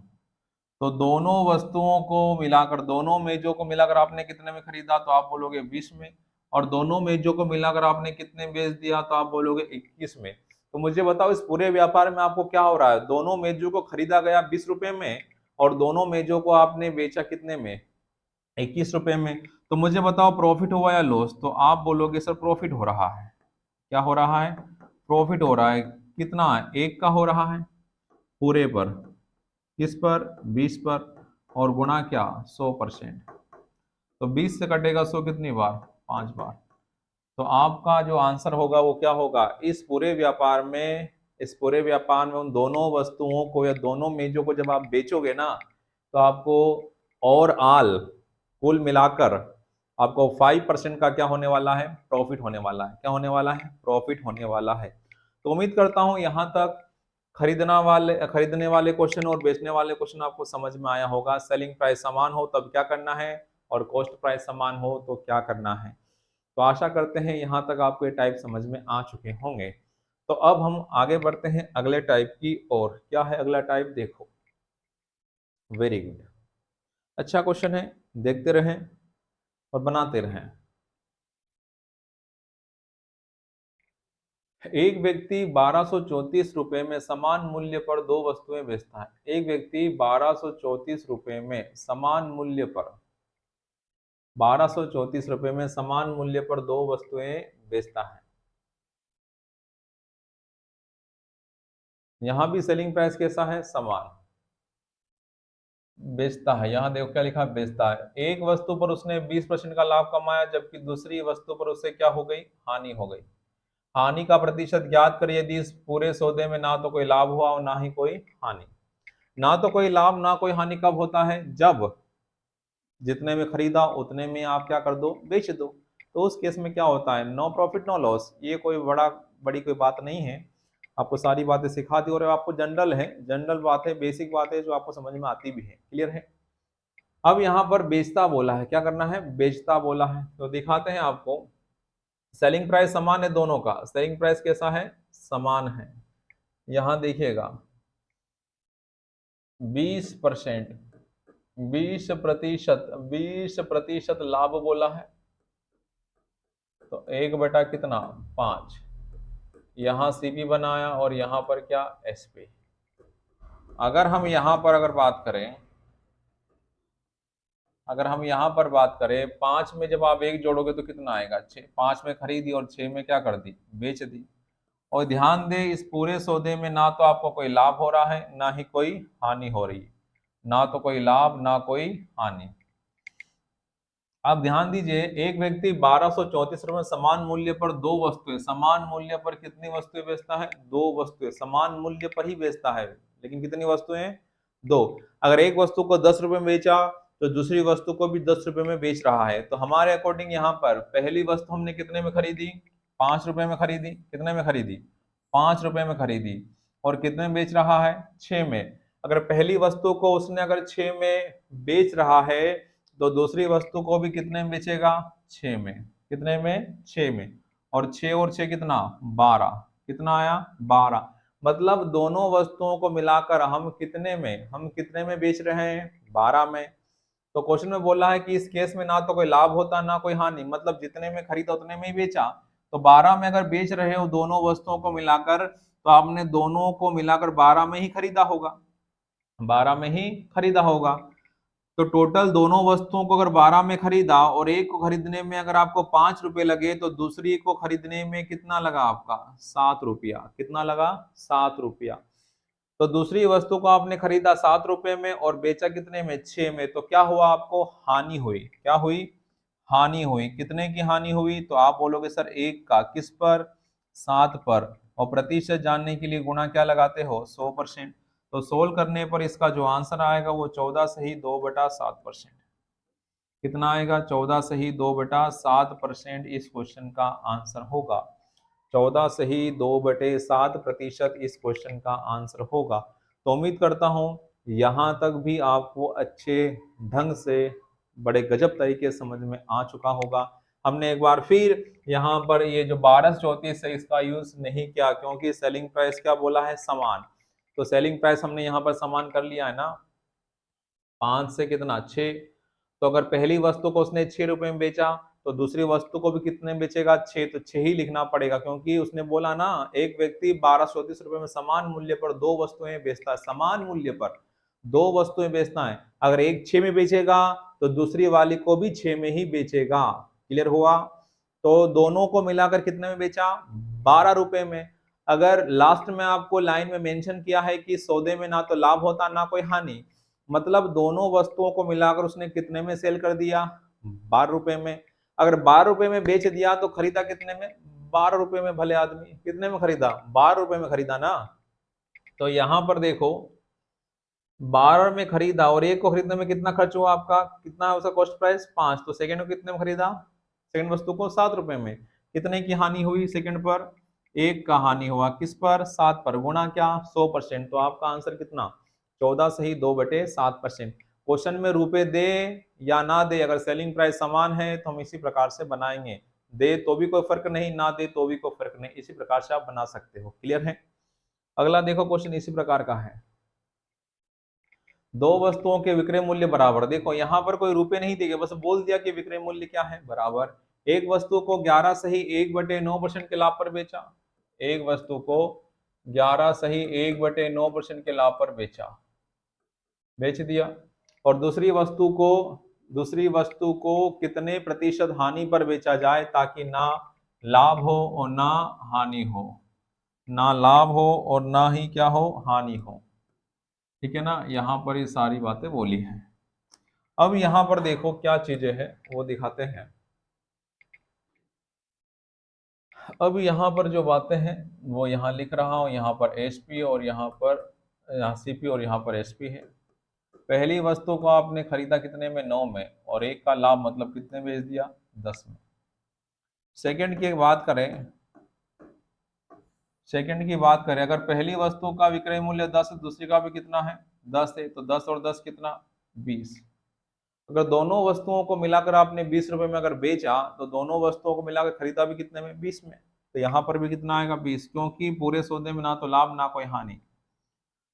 तो दोनों वस्तुओं को मिलाकर, दोनों मेजों को मिलाकर आपने कितने में खरीदा, तो आप बोलोगे 20 में। और दोनों मेजों को मिलाकर आपने कितने बेच दिया, तो आप बोलोगे 21 में। तो मुझे बताओ इस पूरे व्यापार में आपको क्या हो रहा है, दोनों मेजों को खरीदा गया 20 रुपए में और दोनों मेजों को आपने बेचा कितने में, 21 रुपए में। तो मुझे बताओ प्रॉफिट हुआ या लॉस, तो आप बोलोगे सर प्रॉफिट हो रहा है। क्या हो रहा है, प्रॉफिट हो रहा है। कितना, 1 का हो रहा है। पूरे पर, किस पर, 20 पर, और गुणा क्या, 100%। तो 20 से कटेगा 100 कितनी बार, 5 बार। तो आपका जो आंसर होगा वो क्या होगा, इस पूरे व्यापार में, इस पूरे व्यापार में उन दोनों वस्तुओं को या दोनों मेजों को जब आप बेचोगे ना, तो आपको और आल कुल मिलाकर आपको 5% का क्या होने वाला है, प्रॉफिट होने वाला है। क्या होने वाला है, प्रॉफिट होने वाला है। तो उम्मीद करता हूं यहां तक खरीदने वाले क्वेश्चन और बेचने वाले क्वेश्चन आपको समझ में आया होगा। सेलिंग प्राइस समान हो तब क्या करना है, और कॉस्ट प्राइस समान हो तो क्या करना है। तो आशा करते हैं यहाँ तक आपको ये टाइप समझ में आ चुके होंगे। तो अब हम आगे बढ़ते हैं अगले टाइप की ओर। क्या है अगला टाइप, देखो। वेरी गुड, अच्छा क्वेश्चन है, देखते रहें और बनाते रहें। एक व्यक्ति 1234 रुपए में समान मूल्य पर दो वस्तुएं बेचता है। एक व्यक्ति 1234 रुपए में समान मूल्य पर 1234 रुपए में समान मूल्य पर दो वस्तुएं बेचता है। यहां भी सेलिंग प्राइस कैसा है, समान। बेचता है, यहाँ देखो क्या लिखा है, बेचता है। एक वस्तु पर उसने 20% का लाभ कमाया, जबकि दूसरी वस्तु पर उससे क्या हो गई, हानि हो गई। हानि का प्रतिशत ज्ञात करिए यदि इस पूरे सौदे में ना तो कोई लाभ हुआ और ना ही कोई हानि। ना तो कोई लाभ ना कोई हानि कब होता है, जब जितने में खरीदा उतने में आप क्या कर दो, बेच दो। तो उस केस में क्या होता है, नो प्रॉफिट नो लॉस। ये कोई बड़ी कोई बात नहीं है, आपको सारी बातें सिखा दी और आपको जनरल है, जनरल बात है, बेसिक बात है जो आपको समझ में आती भी है। क्लियर है। अब यहाँ पर बेचता बोला है, क्या करना है, बेचता बोला है। तो दिखाते हैं आपको। सेलिंग प्राइस समान है दोनों का, सेलिंग प्राइस कैसा है, समान है। यहां देखिएगा 20%, 20%, 20% लाभ बोला है। तो 1 बटा कितना, 5। यहां सीपी बनाया और यहां पर क्या, एसपी। अगर हम यहां पर अगर बात करें, अगर हम यहां पर बात करें 5 में जब आप 1 जोड़ोगे तो कितना आएगा, 6। 5 में खरीदी और 6 में क्या कर दी, बेच दी। और ध्यान दें इस पूरे सौदे में ना तो आपको कोई लाभ हो रहा है ना ही कोई हानि हो रही है, ना तो कोई लाभ ना कोई हानि। आप ध्यान दीजिए, एक व्यक्ति 1234 रुपए समान मूल्य पर दो वस्तुएं, समान मूल्य पर कितनी वस्तुएं बेचता है, दो वस्तुएं। समान मूल्य पर ही बेचता है, लेकिन कितनी वस्तुएं, दो। अगर एक वस्तु को 10 रुपए में बेचा तो दूसरी वस्तु को भी 10 रुपए में बेच रहा है। तो हमारे अकॉर्डिंग यहाँ पर पहली वस्तु हमने कितने में खरीदी, 5 रुपए में खरीदी। कितने में खरीदी, 5 रुपए में खरीदी। और कितने में बेच रहा है, 6 में। अगर पहली वस्तु को उसने अगर 6 में बेच रहा है तो दूसरी वस्तु को भी कितने में बेचेगा, 6 में। कितने में, 6 में। और 6 और 6 कितना, 12। कितना आया, 12। मतलब दोनों वस्तुओं को मिलाकर हम कितने में बेच रहे हैं, 12 में। तो क्वेश्चन में बोला है कि इस केस में ना तो कोई लाभ होता ना कोई हानि, मतलब जितने में खरीदा उतने में ही बेचा। तो 12 में अगर बेच रहे हो दोनों वस्तुओं को मिलाकर, तो आपने दोनों को मिलाकर 12 में ही खरीदा होगा, 12 में ही खरीदा होगा। तो टोटल दोनों वस्तुओं को अगर 12 में खरीदा और एक को खरीदने में अगर आपको 5 रुपए लगे, तो दूसरी को खरीदने में कितना लगा आपका, 7 रुपया। कितना लगा, 7 रुपया। तो दूसरी वस्तु को आपने खरीदा 7 रुपए में और बेचा कितने में, 6 में। तो क्या हुआ, आपको हानि हुई। क्या हुई, हानि हुई। कितने की हानि हुई, तो आप बोलोगे सर 1 का, किस पर, 7 पर। और प्रतिशत जानने के लिए गुणा क्या लगाते हो, 100%। तो सोल्व करने पर इसका जो आंसर आएगा वो 14 से ही 2/7%। कितना आएगा, 14 से ही 2/7% इस क्वेश्चन का आंसर होगा। 14 से ही 2/7% इस क्वेश्चन का आंसर होगा। तो उम्मीद करता हूं यहां तक भी आपको अच्छे ढंग से, बड़े गजब तरीके से समझ में आ चुका होगा। हमने एक बार फिर यहाँ पर ये जो 1234 है इसका यूज नहीं किया, क्योंकि सेलिंग प्राइस क्या बोला है, समान। तो सेलिंग प्राइस हमने यहाँ पर समान कर लिया है ना, 5 से कितना, 6। तो अगर पहली वस्तु को उसने 6 रुपए में बेचा तो दूसरी वस्तु को भी कितने में बेचेगा, 6। तो 6 ही लिखना पड़ेगा, क्योंकि उसने बोला ना एक व्यक्ति 1234 रुपए में समान मूल्य पर दो वस्तुएं बेचता है। समान मूल्य पर दो वस्तुएं बेचता है। अगर एक 6 में बेचेगा तो दूसरी वाली को भी 6 में ही बेचेगा। क्लियर हुआ। तो दोनों को मिलाकर कितने में बेचा, 12 रुपए में। अगर लास्ट में आपको लाइन में मेंशन किया है कि सौदे में ना तो लाभ होता ना कोई हानि, मतलब दोनों वस्तुओं को मिलाकर उसने कितने में सेल कर दिया, 12 रुपए में। अगर 12 रुपए में बेच दिया तो खरीदा कितने में, 12 रुपए में। भले आदमी कितने में खरीदा, 12 रुपए में खरीदा ना। तो यहां पर देखो 12 में खरीदा और एक को खरीदने में कितना खर्च हुआ आपका, कितना है उसका कॉस्ट प्राइस 5। तो सेकंड को कितने में खरीदा, सेकंड वस्तु को 7 रुपए में। कितने की हानि हुई सेकंड पर, 1 का हानि हुआ। किस पर, 7 पर। गुणा क्या, 100%। तो आपका आंसर कितना, 14 सही 2/7%। क्वेश्चन में रुपए दे या ना दे, अगर सेलिंग प्राइस समान है तो हम इसी प्रकार से बनाएंगे। दे तो भी कोई फर्क नहीं, ना दे तो भी कोई फर्क नहीं, इसी प्रकार से आप बना सकते हो। क्लियर है। अगला देखो क्वेश्चन इसी प्रकार का है। दो वस्तुओं के विक्रय मूल्य बराबर। देखो यहां पर कोई रुपए नहीं दिए, बस बोल दिया कि विक्रय मूल्य क्या है, बराबर। एक वस्तु को 11 सही 1/9% के लाभ पर बेचा। एक वस्तु को 11 सही 1/9% के लाभ पर बेचा, बेच दिया। और दूसरी वस्तु को कितने प्रतिशत हानि पर बेचा जाए ताकि ना लाभ हो और ना हानि हो, ना लाभ हो और ना ही क्या हो, हानि हो। ठीक है ना, यहाँ पर ये सारी बातें बोली हैं। अब यहाँ पर देखो क्या चीजें हैं वो दिखाते हैं। अब यहाँ पर जो बातें हैं वो यहाँ लिख रहा हूँ। यहाँ पर एसपी और यहाँ सीपी और यहाँ पर एसपी है। पहली वस्तु को आपने खरीदा कितने में, 9 में, और एक का लाभ मतलब कितने बेच दिया, 10 में। सेकंड की बात करें, अगर पहली वस्तु का विक्रय मूल्य 10 है, दूसरी का भी कितना है, 10 है, तो 10 और 10 कितना, 20। अगर दोनों वस्तुओं को मिलाकर आपने 20 रुपए में अगर बेचा तो दोनों वस्तुओं को मिलाकर खरीदा भी कितने में, 20 में। तो यहाँ पर भी कितना आएगा, 20, क्योंकि पूरे सौदे में ना तो लाभ ना कोई हानि।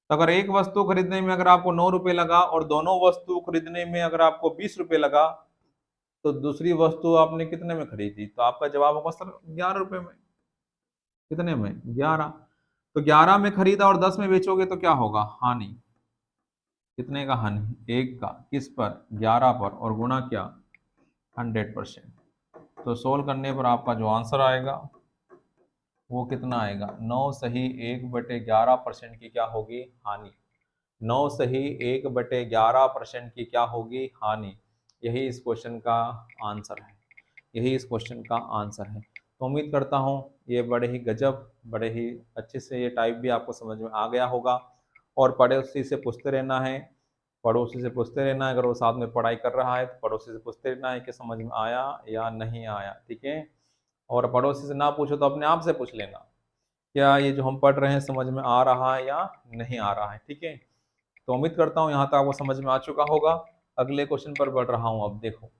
तो अगर एक वस्तु खरीदने में अगर आपको 9 रुपए लगा और दोनों वस्तु खरीदने में अगर आपको 20 रुपए लगा, तो दूसरी वस्तु आपने कितने में खरीदी, तो आपका जवाब होगा सर 11 रुपए में। कितने में, 11। तो 11 में खरीदा और 10 में बेचोगे तो क्या होगा, हानि। कितने का हानि, 1 का। किस पर, 11 पर, और गुणा क्या, 100%। तो सोल्व करने पर आपका जो आंसर आएगा वो कितना आएगा, 9 सही 1/11% की क्या होगी, हानि। 9 सही 1/11% की क्या होगी, हानि। यही इस क्वेश्चन का आंसर है, यही इस क्वेश्चन का आंसर है। तो उम्मीद करता हूँ ये बड़े ही गजब, बड़े ही अच्छे से ये टाइप भी आपको समझ में आ गया होगा। और पड़ोसी से पूछते रहना है, पड़ोसी से पूछते रहना है, अगर वो साथ में पढ़ाई कर रहा है तो पड़ोसी से पूछते रहना है कि समझ में आया या नहीं आया। ठीक है। और पड़ोसी से ना पूछो तो अपने आप से पूछ लेना, क्या ये जो हम पढ़ रहे हैं समझ में आ रहा है या नहीं आ रहा है। ठीक है। तो उम्मीद करता हूँ यहाँ तक आपको समझ में आ चुका होगा। अगले क्वेश्चन पर बढ़ रहा हूँ। अब देखो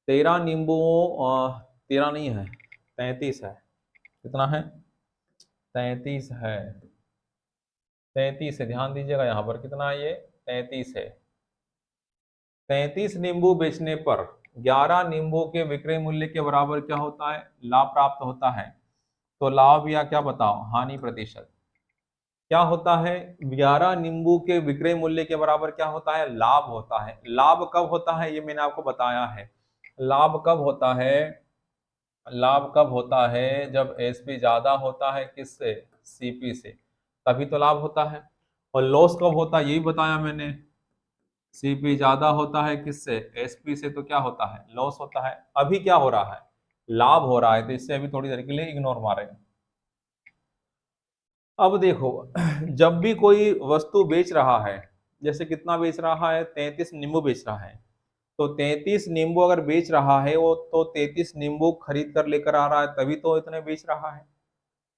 13 नींबुओं 13 नहीं है, 33 है। कितना है, 33 है। 33 है, ध्यान दीजिएगा यहाँ पर कितना है, ये 33 है। 33 नींबू बेचने पर 11 नींबू के विक्रय मूल्य के बराबर क्या होता है, लाभ प्राप्त होता है। तो लाभ या क्या बताओ, हानि प्रतिशत क्या होता है, 11 नींबू के विक्रय मूल्य के बराबर क्या होता है, लाभ होता है। लाभ कब होता है ये मैंने आपको बताया है। लाभ कब होता है, लाभ कब होता है, जब एसपी ज्यादा होता है किससे, सीपी से, तभी तो लाभ होता है। और लॉस कब होता है यही बताया मैंने, सीपी ज्यादा होता है किससे, एसपी से, तो क्या होता है, लॉस होता है। अभी क्या हो रहा है, लाभ हो रहा है, तो इससे अभी थोड़ी देर के लिए इग्नोर मारे। अब देखो जब भी कोई वस्तु बेच रहा है, जैसे कितना बेच रहा है, 33 नींबू बेच रहा है, तो 33 नींबू अगर बेच रहा है वो, तो 33 नींबू खरीद कर लेकर आ रहा है तभी तो इतने बेच रहा है।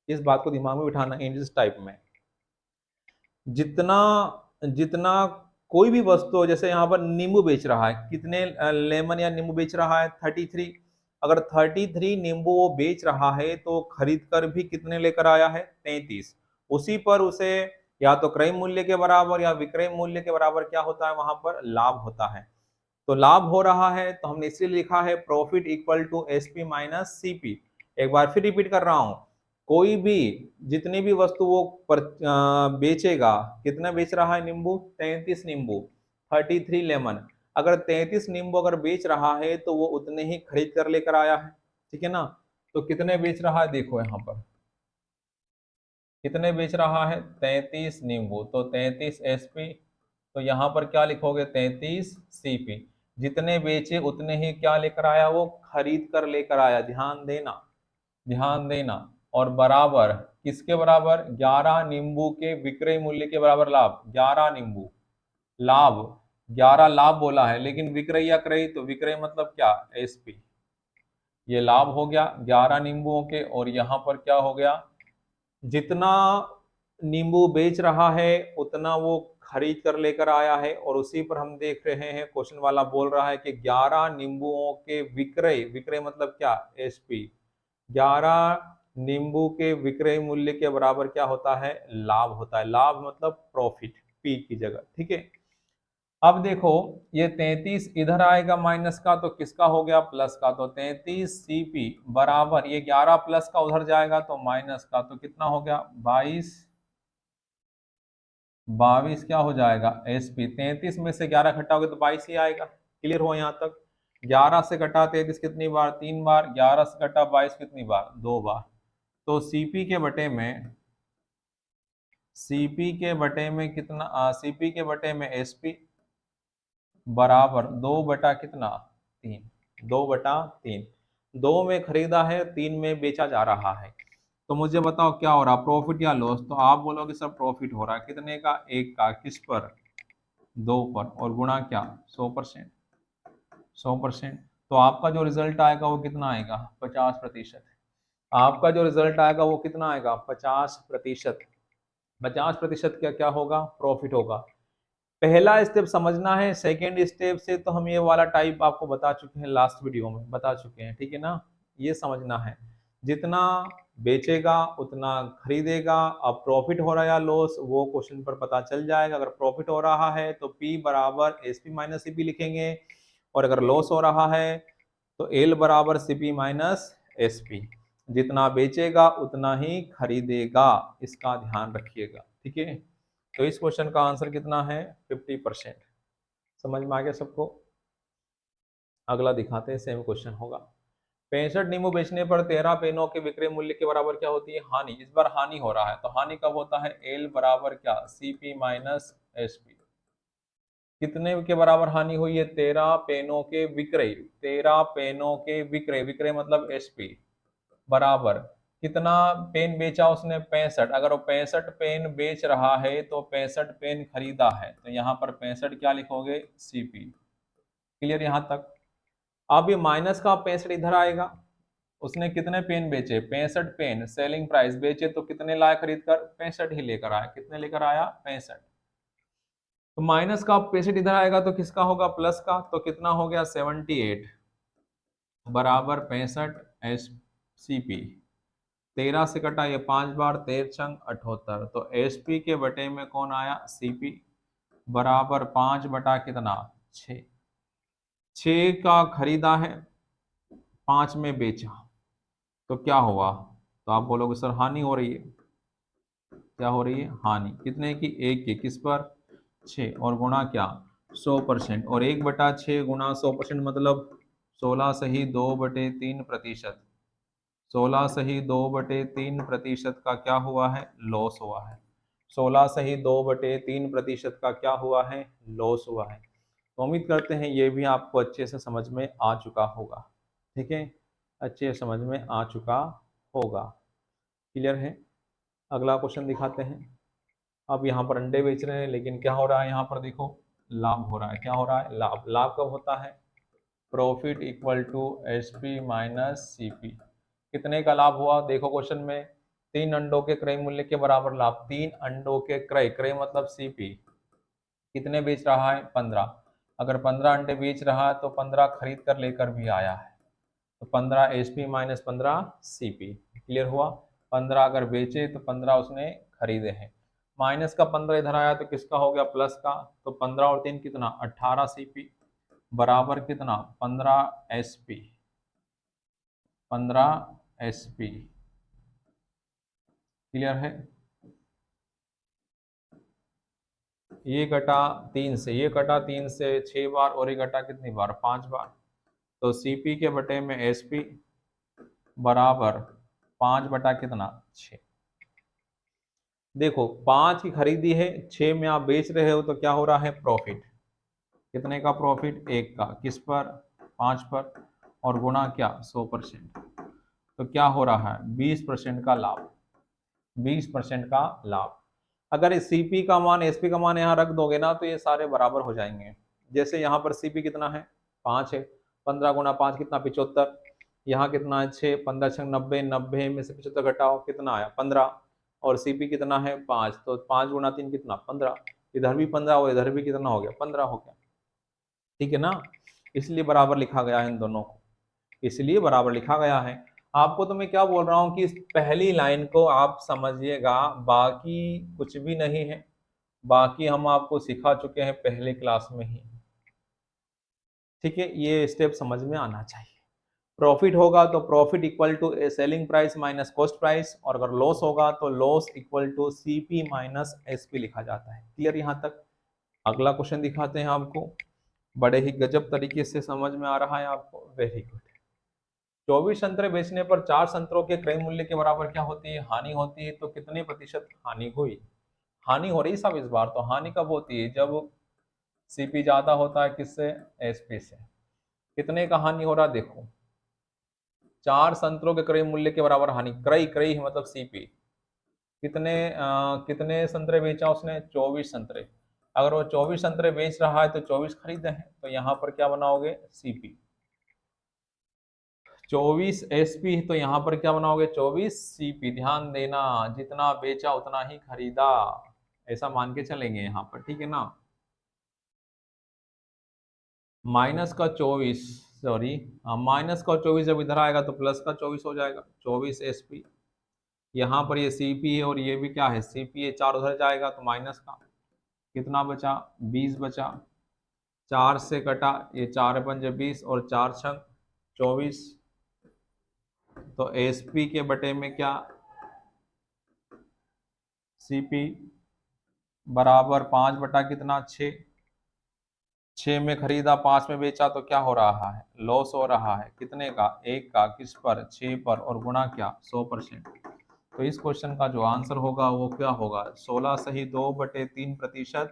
इस बात को दिमाग में बिठाना इंग्लिश टाइप में। जितना जितना कोई भी वस्तु हो, जैसे यहाँ पर नींबू बेच रहा है, कितने लेमन या नींबू बेच रहा है, 33। अगर 33 नींबू वो बेच रहा है तो खरीद कर भी कितने लेकर आया है, 33। उसी पर उसे या तो क्रय मूल्य के बराबर या विक्रय मूल्य के बराबर क्या होता है, वहां पर लाभ होता है। तो लाभ हो रहा है तो हमने इसलिए लिखा है profit equal to SP minus CP. एक बार फिर रिपीट कर रहा हूं, कोई भी जितनी भी वस्तु वो बेचेगा, कितना बेच रहा है नींबू, 33 नींबू, 33 लेमन। अगर 33 नींबू अगर बेच रहा है तो वो उतने ही खरीद कर लेकर आया है। ठीक है ना। तो कितने बेच रहा है देखो यहाँ पर, कितने बेच रहा है? 33 नींबू, तो 33 एसपी। तो यहाँ पर क्या लिखोगे? 33 सीपी। जितने बेचे उतने ही क्या लेकर आया? वो खरीद कर लेकर आया। ध्यान देना, ध्यान देना। और बराबर किसके बराबर? 11 नींबू के विक्रय मूल्य के बराबर लाभ। 11 नींबू लाभ, 11 लाभ बोला है, लेकिन विक्रय या क्रय, तो विक्रय मतलब क्या? एसपी। ये लाभ हो गया 11 नींबुओं के। और यहाँ पर क्या हो गया? जितना नींबू बेच रहा है उतना वो खरीद कर लेकर आया है। और उसी पर हम देख रहे हैं क्वेश्चन वाला बोल रहा है कि 11 नींबुओं के विक्रय, विक्रय मतलब क्या? एसपी। 11 नींबू के विक्रय मूल्य के बराबर क्या होता है? लाभ होता है। लाभ मतलब प्रॉफिट, पी की जगह। ठीक है। अब देखो, ये 33 इधर आएगा माइनस का, तो किसका हो गया? प्लस का। तो 33 सीपी बराबर ये 11 प्लस का उधर जाएगा तो माइनस का, तो कितना हो गया? 22 क्या हो जाएगा? एसपी। 33 में से 11 घटाओगे तो 22 ही आएगा। क्लियर हो यहाँ तक? 11 से घटा 33 कितनी बार? 3 बार। 11 से घटा 22 कितनी बार? 2 बार। तो सीपी के बटे में, सीपी के बटे में कितना? सीपी के बटे में एसपी बराबर 2 बटा कितना? 3। 2/3। 2 में खरीदा है, 3 में बेचा जा रहा है। तो मुझे बताओ क्या हो रहा? प्रॉफिट या लॉस? तो आप बोलोगे सर प्रॉफिट हो रहा है। कितने का? 1 का। किस पर? 2 पर। और गुणा क्या? 100%। 100%। तो आपका जो रिजल्ट आएगा वो कितना आएगा? 50%। आपका जो रिजल्ट आएगा वो कितना आएगा? 50%। 50% क्या क्या होगा? प्रॉफिट होगा। पहला स्टेप समझना है। सेकेंड स्टेप से तो हम ये वाला टाइप आपको बता चुके हैं, लास्ट वीडियो में बता चुके हैं। ठीक है ना? ये समझना है, जितना बेचेगा उतना खरीदेगा। अब प्रॉफिट हो रहा है या लॉस, वो क्वेश्चन पर पता चल जाएगा। अगर प्रॉफिट हो रहा है तो P बराबर एसपी माइनस सीपी लिखेंगे, और अगर लॉस हो रहा है तो एल बराबर सीपी माइनस एसपी। जितना बेचेगा उतना ही खरीदेगा, इसका ध्यान रखिएगा। ठीक है। तो इस क्वेश्चन का आंसर कितना है? 50%। समझ में आ गया सबको? अगला दिखाते हैं, सेम क्वेश्चन होगा। 65 नींबू बेचने पर 13 पेनों के विक्रय मूल्य के बराबर क्या होती है? हानि। इस बार हानि हो रहा है, तो हानि कब होता है? एल बराबर क्या? CP minus SP. कितने के बराबर हानि हुई है? 13 पेनों के विक्रय। 13 पेनों के विक्रय, विक्रय मतलब एसपी बराबर कितना पेन बेचा उसने? 65। अगर वो 65 पेन बेच रहा है तो 65 पेन खरीदा है, तो यहाँ पर 65 क्या लिखोगे? सीपी। क्लियर यहाँ तक? अब ये माइनस का 65 इधर आएगा। उसने कितने पेन बेचे? 65 पेन। सेलिंग प्राइस बेचे तो कितने लाए खरीद कर? 65 ही लेकर आया। कितने लेकर आया? 65। तो माइनस का 65 इधर आएगा तो किसका होगा? प्लस का। तो कितना हो गया? 78 बराबर 65 एस सी पी। 13 से कटा ये 5 बार, 13 छंग 78। तो एसपी के बटे में कौन आया? सीपी बराबर 5 बटा कितना? 6। 6 का खरीदा है, 5 में बेचा, तो क्या हुआ? तो आप बोलोगे सर हानि हो रही है। क्या हो रही है? हानि। कितने की? 1 की। किस पर? 6। और गुणा क्या? 100%। और 1/6 गुणा 100% मतलब 16 सही 2/3%। 16 सही 2/3% का क्या हुआ है? लॉस हुआ है। 16 सही 2/3% का क्या हुआ है? लॉस हुआ है। तो उम्मीद करते हैं ये भी आपको अच्छे से समझ में आ चुका होगा। ठीक है, अच्छे से समझ में आ चुका होगा। क्लियर है? अगला क्वेश्चन दिखाते हैं। अब यहाँ पर अंडे बेच रहे हैं, लेकिन क्या हो रहा है? यहाँ पर देखो लाभ हो रहा है। क्या हो रहा है? लाभ। लाभ कब होता है? Profit equal to S P minus C P. कितने का लाभ हुआ? देखो क्वेश्चन में, 3 अंडों के क्रय मूल्य के बराबर लाभ। 3 अंडों के क्रय, क्रय मतलब सीपी। कितने बेच रहा है? 15। अगर 15 अंडे बेच रहा है तो 15 खरीद कर लेकर भी आया है, तो 15 S P minus 15 C P. Clear हुआ? 15 अगर बेचे तो 15 उसने खरीदे हैं। माइनस का 15 इधर आया तो किसका हो गया? प्लस का। तो 15 और 3 कितना? 18 सी पी बराबर कितना? 15 S P. 15 S P. Clear है? ये कटा 3 से, ये कटा 3 से 6 बार, और ये कटा कितनी बार? 5 बार। तो सीपी के बटे में एसपी बराबर 5 बटा कितना? 6। देखो 5 की खरीदी है, 6 में आप बेच रहे हो, तो क्या हो रहा है प्रॉफिट। कितने का प्रॉफिट, 1 का, किस पर, 5 पर, और गुणा क्या 100%, तो क्या हो रहा है 20% का लाभ, 20% का लाभ। अगर इस सीपी का मान एसपी का मान यहाँ रख दोगे ना तो ये सारे बराबर हो जाएंगे। जैसे यहाँ पर सीपी कितना है 5 है, 15 गुना 5 कितना 75, यहाँ कितना है 6, 15 6 90, 90 में से 75 घटाओ कितना आया 15, और सीपी कितना है 5, तो 5 गुना 3 कितना 15, इधर भी 15 और इधर भी कितना हो गया 15 हो गया, ठीक है ना। इसलिए बराबर लिखा गया है इन दोनों को, इसलिए बराबर लिखा गया है। आपको तो मैं क्या बोल रहा हूं कि इस पहली लाइन को आप समझिएगा, बाकी कुछ भी नहीं है, बाकी हम आपको सिखा चुके हैं पहले क्लास में ही, ठीक है। ये स्टेप समझ में आना चाहिए। प्रॉफिट होगा तो profit equal to selling price minus cost price, और अगर लॉस होगा तो loss equal to CP minus SP लिखा जाता है। क्लियर यहाँ तक। अगला क्वेश्चन दिखाते हैं आपको, बड़े ही गजब तरीके से समझ में आ रहा है आपको, वेरी गुड। 24 संतरे बेचने पर 4 संतरों के क्रय मूल्य के बराबर क्या होती है, हानि होती है, तो कितने प्रतिशत हानि हुई। हानि हो रही सब इस बार, तो हानि कब होती है जब सीपी ज्यादा होता है किससे, एसपी से। कितने का हानि हो रहा देखो, 4 संतरों के क्रय मूल्य के बराबर हानि, क्रय क्रय मतलब सीपी, कितने संतरे बेचा उसने 24 संतरे। अगर वो 24 संतरे बेच रहा है तो 24 खरीदे हैं, तो यहाँ पर क्या बनाओगे सीपी। 24 एसपी, तो यहाँ पर क्या बनाओगे 24 सीपी। ध्यान देना, जितना बेचा उतना ही खरीदा, ऐसा मान के चलेंगे यहाँ पर, ठीक है ना। माइनस का 24, सॉरी, माइनस का 24 जब इधर आएगा तो प्लस का 24 हो जाएगा, 24 एसपी। यहाँ पर ये सीपी है और ये भी क्या है सीपी है, 4 उधर जाएगा तो माइनस का, कितना बचा 20 बचा, 4 से कटा ये, 4 पंजे 20 और 4 छंग 24, तो एसपी के बटे में क्या सीपी बराबर 5 बटा कितना 6, 6 में खरीदा 5 में बेचा, तो क्या हो रहा है लॉस हो रहा है, कितने का 1 का, किस पर 6 पर, और गुणा क्या 100%। तो इस क्वेश्चन का जो आंसर होगा वो क्या होगा, 16 सही 2/3%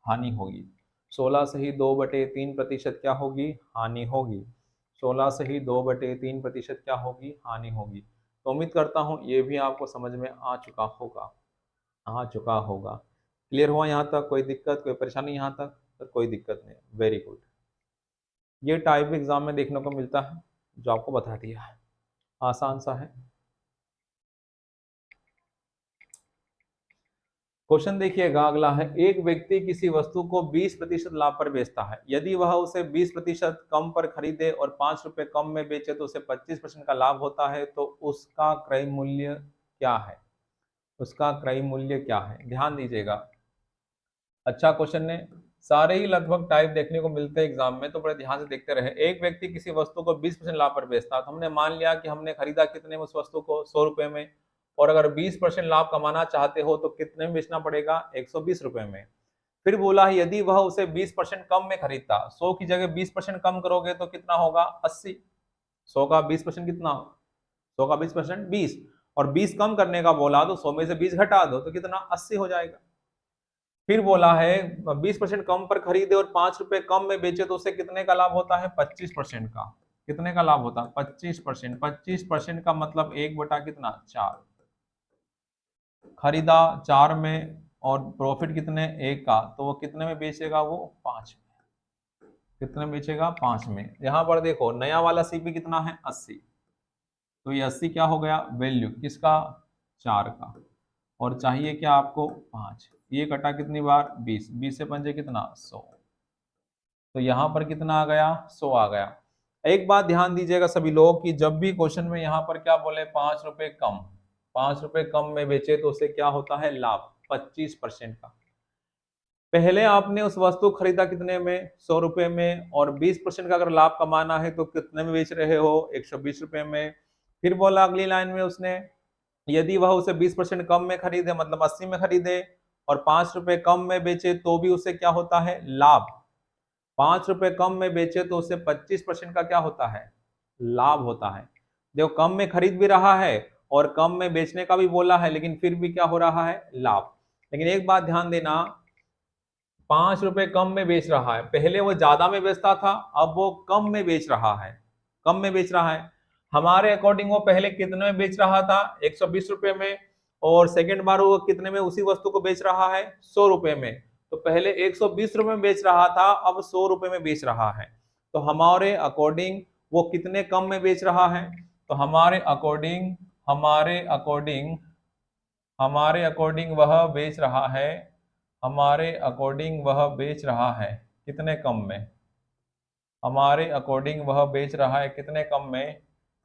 हानि होगी। 16 सही 2/3% क्या होगी, हानि होगी। 16 सही 2/3% क्या होगी, हानि होगी। तो उम्मीद करता हूँ ये भी आपको समझ में आ चुका होगा, आ चुका होगा। क्लियर हुआ यहाँ तक, कोई दिक्कत कोई परेशानी यहाँ तक, तो कोई दिक्कत नहीं, वेरी गुड। ये टाइप एग्जाम में देखने को मिलता है जो आपको बता दिया है, आसान सा है। क्वेश्चन देखिएगा अगला है, एक व्यक्ति किसी वस्तु को 20% लाभ पर बेचता है, यदि वह उसे 20% कम पर खरीदे और 5 रुपए कम में बेचे तो उसे 25% का लाभ होता है, तो उसका क्रय मूल्य क्या है, उसका क्रय मूल्य क्या है। ध्यान दीजिएगा, अच्छा क्वेश्चन ने, सारे ही लगभग टाइप देखने को मिलते हैं एग्जाम में, तो बड़े ध्यान से देखते रहे। एक व्यक्ति किसी वस्तु को 20% लाभ पर बेचता है, तो हमने मान लिया कि हमने खरीदा कितने में उस वस्तु को 100 रुपए में, और अगर 20% लाभ कमाना चाहते हो तो कितने में बेचना पड़ेगा 120 रुपए में। फिर बोला है यदि वह उसे 20% कम में खरीदता, 100 की जगह 20% कम करोगे तो कितना होगा 80, 100 का 20% कितना, 100 का 20% 20, और 20 कम करने का बोला तो 100 में से 20 घटा दो तो कितना 80 हो जाएगा। फिर बोला है 20% कम पर खरीदे और 5 रुपए कम में बेचे तो उसे कितने का लाभ होता है 25% का। कितने का लाभ होता है 25%, 25% का मतलब 1 बटा कितना 4, खरीदा 4 में और प्रॉफिट कितने 1 का, तो वो कितने में बेचेगा वो 5 में। कितने में बेचेगा 5 में। यहाँ पर देखो नया वाला सीपी कितना है 80, तो ये 80 क्या हो गया वैल्यू किसका 4 का, और चाहिए क्या आपको 5, ये कटा कितनी बार 20, 20 से पंजे कितना 100, तो यहाँ पर कितना आ गया 100 आ गया। एक बात ध्यान दीजिएगा सभी लोग कि जब भी क्वेश्चन में यहाँ पर क्या बोले 5 रुपए कम, 5 रुपए कम में बेचे तो उसे क्या होता है लाभ 25% का। पहले आपने उस वस्तु खरीदा कितने में 100 रुपए में, और 20% का अगर लाभ कमाना है तो कितने में बेच रहे हो 120 रुपए में। फिर बोला अगली लाइन में उसने यदि वह उसे 20% कम में खरीदे मतलब 80 में खरीदे और 5 रुपए कम में बेचे तो भी उसे क्या होता है लाभ, 5 रुपए कम में बेचे तो उसे 25% का क्या होता है लाभ होता है। देखो कम में खरीद भी रहा है और कम में बेचने का भी बोला है, लेकिन फिर भी क्या हो रहा है, लाभ। लेकिन एक बात ध्यान देना, 5 रुपए कम में बेच रहा है, पहले वो ज्यादा में बेचता था, अब वो कम में बेच रहा है, कम में बेच रहा है। हमारे अकॉर्डिंग वो पहले कितने में बेच रहा था, 120 रुपए में, और सेकंड बार वो कितने में उसी वस्तु को बेच रहा है, 100 रुपए में। तो पहले 120 रुपए में बेच रहा था, अब 100 रुपए में बेच रहा है। तो हमारे अकॉर्डिंग वो कितने कम में बेच रहा है, तो हमारे अकॉर्डिंग हमारे अकॉर्डिंग वह बेच रहा है, हमारे अकॉर्डिंग वह बेच रहा है कितने कम में, हमारे अकॉर्डिंग वह बेच रहा है कितने कम में,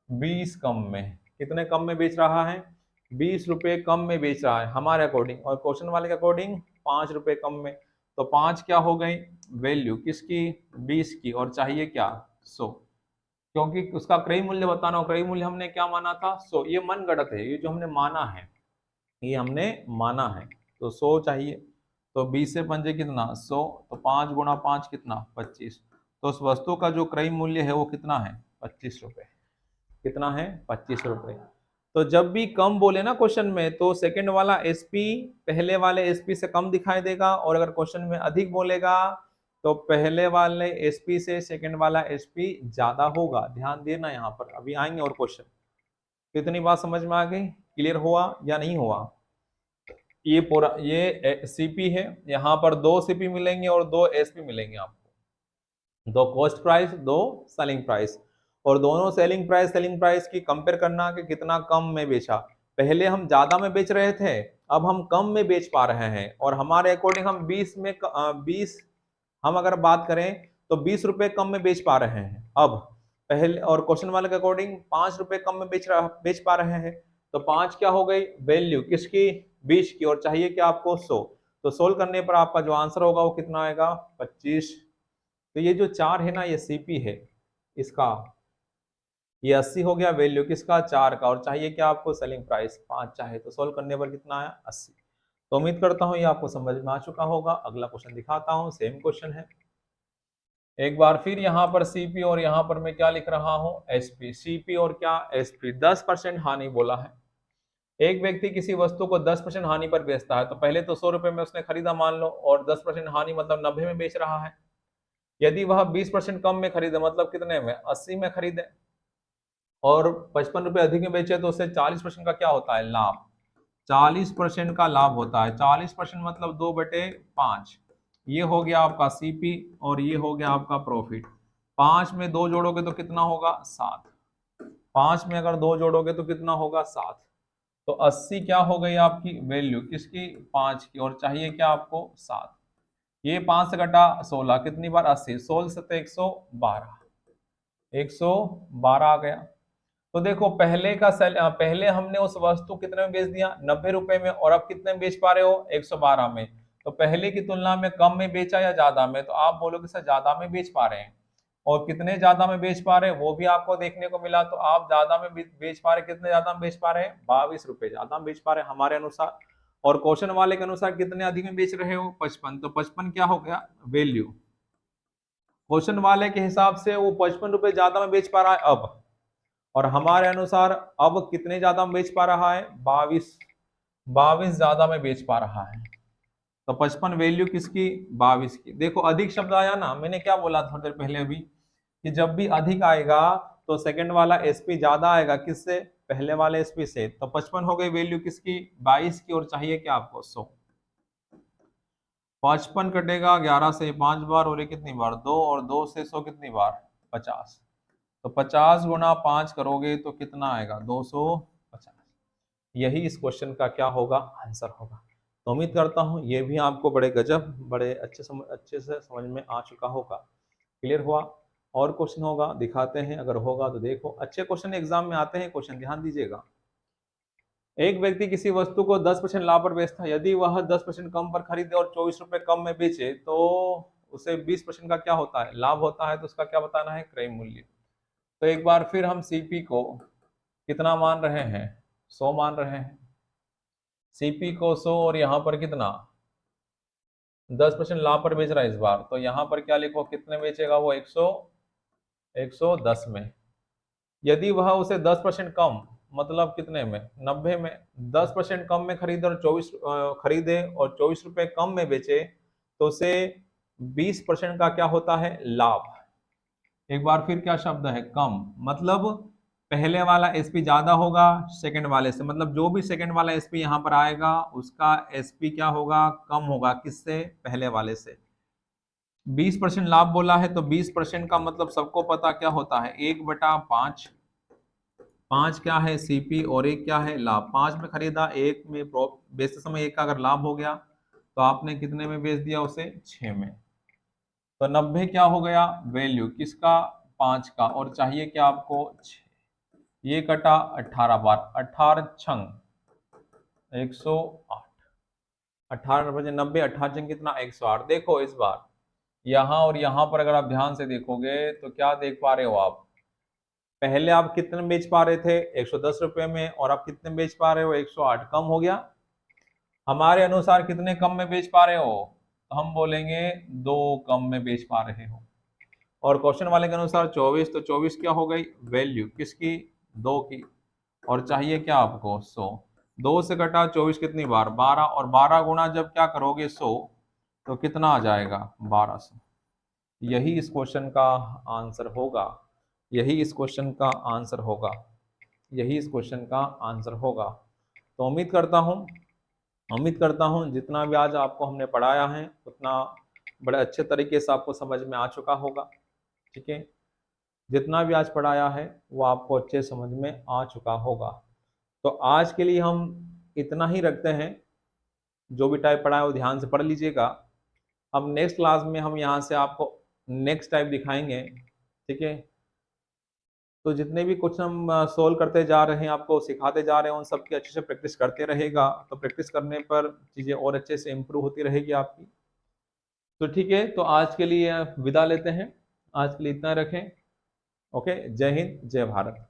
20 कम में। कितने कम में बेच रहा है, 20 रुपए कम में बेच रहा है हमारे अकॉर्डिंग, और क्वेश्चन वाले के अकॉर्डिंग 5 रुपए कम में। तो 5 क्या हो गई, वैल्यू किसकी, 20 की, और चाहिए क्या, 100, क्योंकि उसका क्रय मूल्य बताना हो। क्रय मूल्य हमने क्या माना था, 100। ये मन गढ़ंत है, ये जो हमने माना है, ये हमने माना है, तो 100 चाहिए। तो 20 से पंजे कितना, 100, तो 5 गुणा 5 कितना, 25। तो उस वस्तु का जो क्रय मूल्य है वो कितना है, 25 रुपए। कितना है, 25 रुपए। तो जब भी कम बोले ना क्वेश्चन में, तो सेकंड वाला एसपी पहले वाले एसपी से कम दिखाई देगा, और अगर क्वेश्चन में अधिक बोलेगा तो पहले वाले एसपी से सेकंड वाला एसपी ज्यादा होगा। ध्यान देना यहाँ पर, अभी आएंगे और क्वेश्चन। कितनी बात समझ में आ गई, क्लियर हुआ या नहीं हुआ। ये पूरा ये सीपी है, यहाँ पर 2 सीपी मिलेंगे और 2 एसपी मिलेंगे आपको, 2 कॉस्ट प्राइस, 2 सेलिंग प्राइस, और दोनों सेलिंग प्राइस की कंपेयर करना कि कितना कम में बेचा। पहले हम ज्यादा में बेच रहे थे, अब हम कम में बेच पा रहे हैं, और हमारे अकॉर्डिंग हम 20 हम अगर बात करें तो 20 रुपए कम में बेच पा रहे हैं अब पहले, और क्वेश्चन वाले के अकॉर्डिंग 5 रुपए कम में बेच पा रहे हैं। तो 5 क्या हो गई, वैल्यू किसकी, 20 की, और चाहिए क्या आपको, 100। तो सोल्व करने पर आपका जो आंसर होगा वो कितना आएगा, 25। तो ये जो 4 है ना, ये सीपी है इसका, ये 80 हो गया, वैल्यू किसका, 4 का, और चाहिए क्या आपको, सेलिंग प्राइस 5 चाहे। तो सोल्व करने पर कितना आया, 80। तो उम्मीद करता हूं ये आपको समझ में आ चुका होगा। अगला क्वेश्चन दिखाता हूं, सेम क्वेश्चन है। एक बार फिर यहाँ पर सीपी, और यहाँ पर मैं क्या लिख रहा हूँ, एसपी। सीपी और क्या, एसपी। 10% हानि बोला है। एक व्यक्ति किसी वस्तु को 10% हानि पर बेचता है, तो पहले तो 100 रुपए में उसने खरीदा मान लो, और 10% हानि मतलब 90 में बेच रहा है। यदि वह 20% कम में खरीदे, मतलब कितने में, 80 में खरीदे, और 55 रुपए अधिक में बेचे, तो उससे 40% का क्या होता है, लाभ। 40% का लाभ होता है। 40% मतलब 2/5। ये हो गया आपका सीपी, और ये हो गया आपका प्रॉफिट। 5 में 2 जोड़ोगे तो कितना होगा, 7। 5 में अगर 2 जोड़ोगे तो कितना होगा, 7। तो 80 क्या हो गई आपकी वैल्यू, किसकी, 5 की, और चाहिए क्या आपको, 7। ये 5 से घटा 16, कितनी बार, 80, 16 से 112, 112 आ गया। तो देखो पहले हमने उस वस्तु कितने में बेच दिया, 90 रुपए में, और अब कितने में बेच पा रहे हो, 112 में। तो पहले की तुलना में कम में बेचा या ज्यादा में, तो आप बोलोगे सर ज्यादा में बेच पा रहे हैं। और कितने ज्यादा में बेच पा रहे हैं वो भी आपको देखने को मिला। तो आप ज्यादा में बेच पा रहे, कितने ज्यादा में बेच पा रहे हैं, 22 रुपए ज्यादा में बेच पा रहे हैं हमारे अनुसार। और क्वेश्चन वाले के अनुसार कितने अधिक में बेच रहे हो, 55। तो 55 क्या हो गया, वैल्यू। क्वेश्चन वाले के हिसाब से वो 55 रुपए ज्यादा में बेच पा रहा है अब, और हमारे अनुसार अब कितने ज्यादा में बेच पा रहा है, 22 ज्यादा में बेच पा रहा है। तो 55 वैल्यू किसकी, 22 की। देखो अधिक शब्द आया ना, मैंने क्या बोला थोड़ी देर पहले अभी, कि जब भी अधिक आएगा तो सेकंड वाला एसपी ज्यादा आएगा, किससे, पहले वाले एसपी से। तो 55 हो गई वैल्यू किसकी, 22 की, और चाहिए क्या आपको, 100। 55 कटेगा 11 से 5 बार, और ये कितनी बार, 2, और 2 से 100 कितनी बार, 50। तो 50 गुना 5 करोगे तो कितना आएगा, 250। यही इस क्वेश्चन का क्या होगा, आंसर होगा। तो उम्मीद करता हूँ ये भी आपको बड़े गजब, बड़े अच्छे से समझ में आ चुका होगा। क्लियर हुआ। और क्वेश्चन होगा, दिखाते हैं, अगर होगा तो देखो। अच्छे क्वेश्चन एग्जाम में आते हैं, क्वेश्चन ध्यान दीजिएगा। एक व्यक्ति किसी वस्तु को 10% लाभ पर बेचता है, यदि वह 10% कम पर खरीदे और 24 रुपए कम में बेचे, तो उसे 20% का क्या होता है, लाभ होता है। तो उसका क्या बताना है, क्रय मूल्य। तो एक बार फिर हम सीपी को कितना मान रहे हैं, 100 मान रहे हैं। सीपी को 100, और यहाँ पर कितना, 10% लाभ पर बेच रहा है इस बार। तो यहाँ पर क्या लिखो, कितने बेचेगा वो, 110 में। यदि वह उसे 10% कम मतलब कितने में, 90 में। 10% कम में खरीदे और 24 रुपए कम में बेचे तो उसे 20% का क्या होता है, लाभ। एक बार फिर क्या शब्द है, कम, मतलब पहले वाला एसपी ज्यादा होगा सेकंड वाले से, मतलब जो भी सेकंड वाला एसपी यहाँ पर आएगा उसका एसपी क्या होगा, कम होगा, किससे, पहले वाले से। 20% लाभ बोला है तो 20% का मतलब सबको पता क्या होता है, 1/5। 5 क्या है सीपी और 1 क्या है लाभ। 5 में खरीदा, 1 में बेचते समय 1 का अगर लाभ हो गया तो आपने कितने में बेच दिया उसे, 6 में। तो 90 क्या हो गया, वैल्यू किसका, 5 का, और चाहिए क्या आपको, 6। ये कटा 18 बार, 18 छंग 108। 18 बजे 90, 18 छंग कितना, 108। देखो इस बार यहाँ और यहाँ पर अगर आप ध्यान से देखोगे तो क्या देख पा रहे हो आप, पहले आप कितने में बेच पा रहे थे, 110 रुपए में, और आप कितने में बेच पा रहे हो, 108। कम हो गया। हमारे अनुसार कितने कम में बेच पा रहे हो, तो हम बोलेंगे 2 कम में बेच पा रहे हो। और क्वेश्चन वाले के अनुसार 24, तो 24 क्या हो गई, वैल्यू किसकी, 2 की, और चाहिए क्या आपको, 100। 2 से कटा 24 कितनी बार, 12, और 12 गुना जब क्या करोगे 100 तो कितना आ जाएगा, 1200। यही इस क्वेश्चन का आंसर होगा, यही इस क्वेश्चन का आंसर होगा, यही इस क्वेश्चन का आंसर होगा। तो उम्मीद करता हूँ जितना भी आज आपको हमने पढ़ाया है उतना बड़े अच्छे तरीके से आपको समझ में आ चुका होगा। ठीक है, जितना भी आज पढ़ाया है वो आपको अच्छे समझ में आ चुका होगा। तो आज के लिए हम इतना ही रखते हैं, जो भी टाइप पढ़ा है वो ध्यान से पढ़ लीजिएगा। अब नेक्स्ट क्लास में हम यहाँ से आपको नेक्स्ट टाइप दिखाएंगे। ठीक है, तो जितने भी क्वेश्चन हम सोल्व करते जा रहे हैं, आपको सिखाते जा रहे हैं, उन सब की अच्छे से प्रैक्टिस करते रहेगा, तो प्रैक्टिस करने पर चीज़ें और अच्छे से इम्प्रूव होती रहेगी आपकी। तो ठीक है, तो आज के लिए विदा लेते हैं, आज के लिए इतना रखें। ओके, जय हिंद, जय भारत।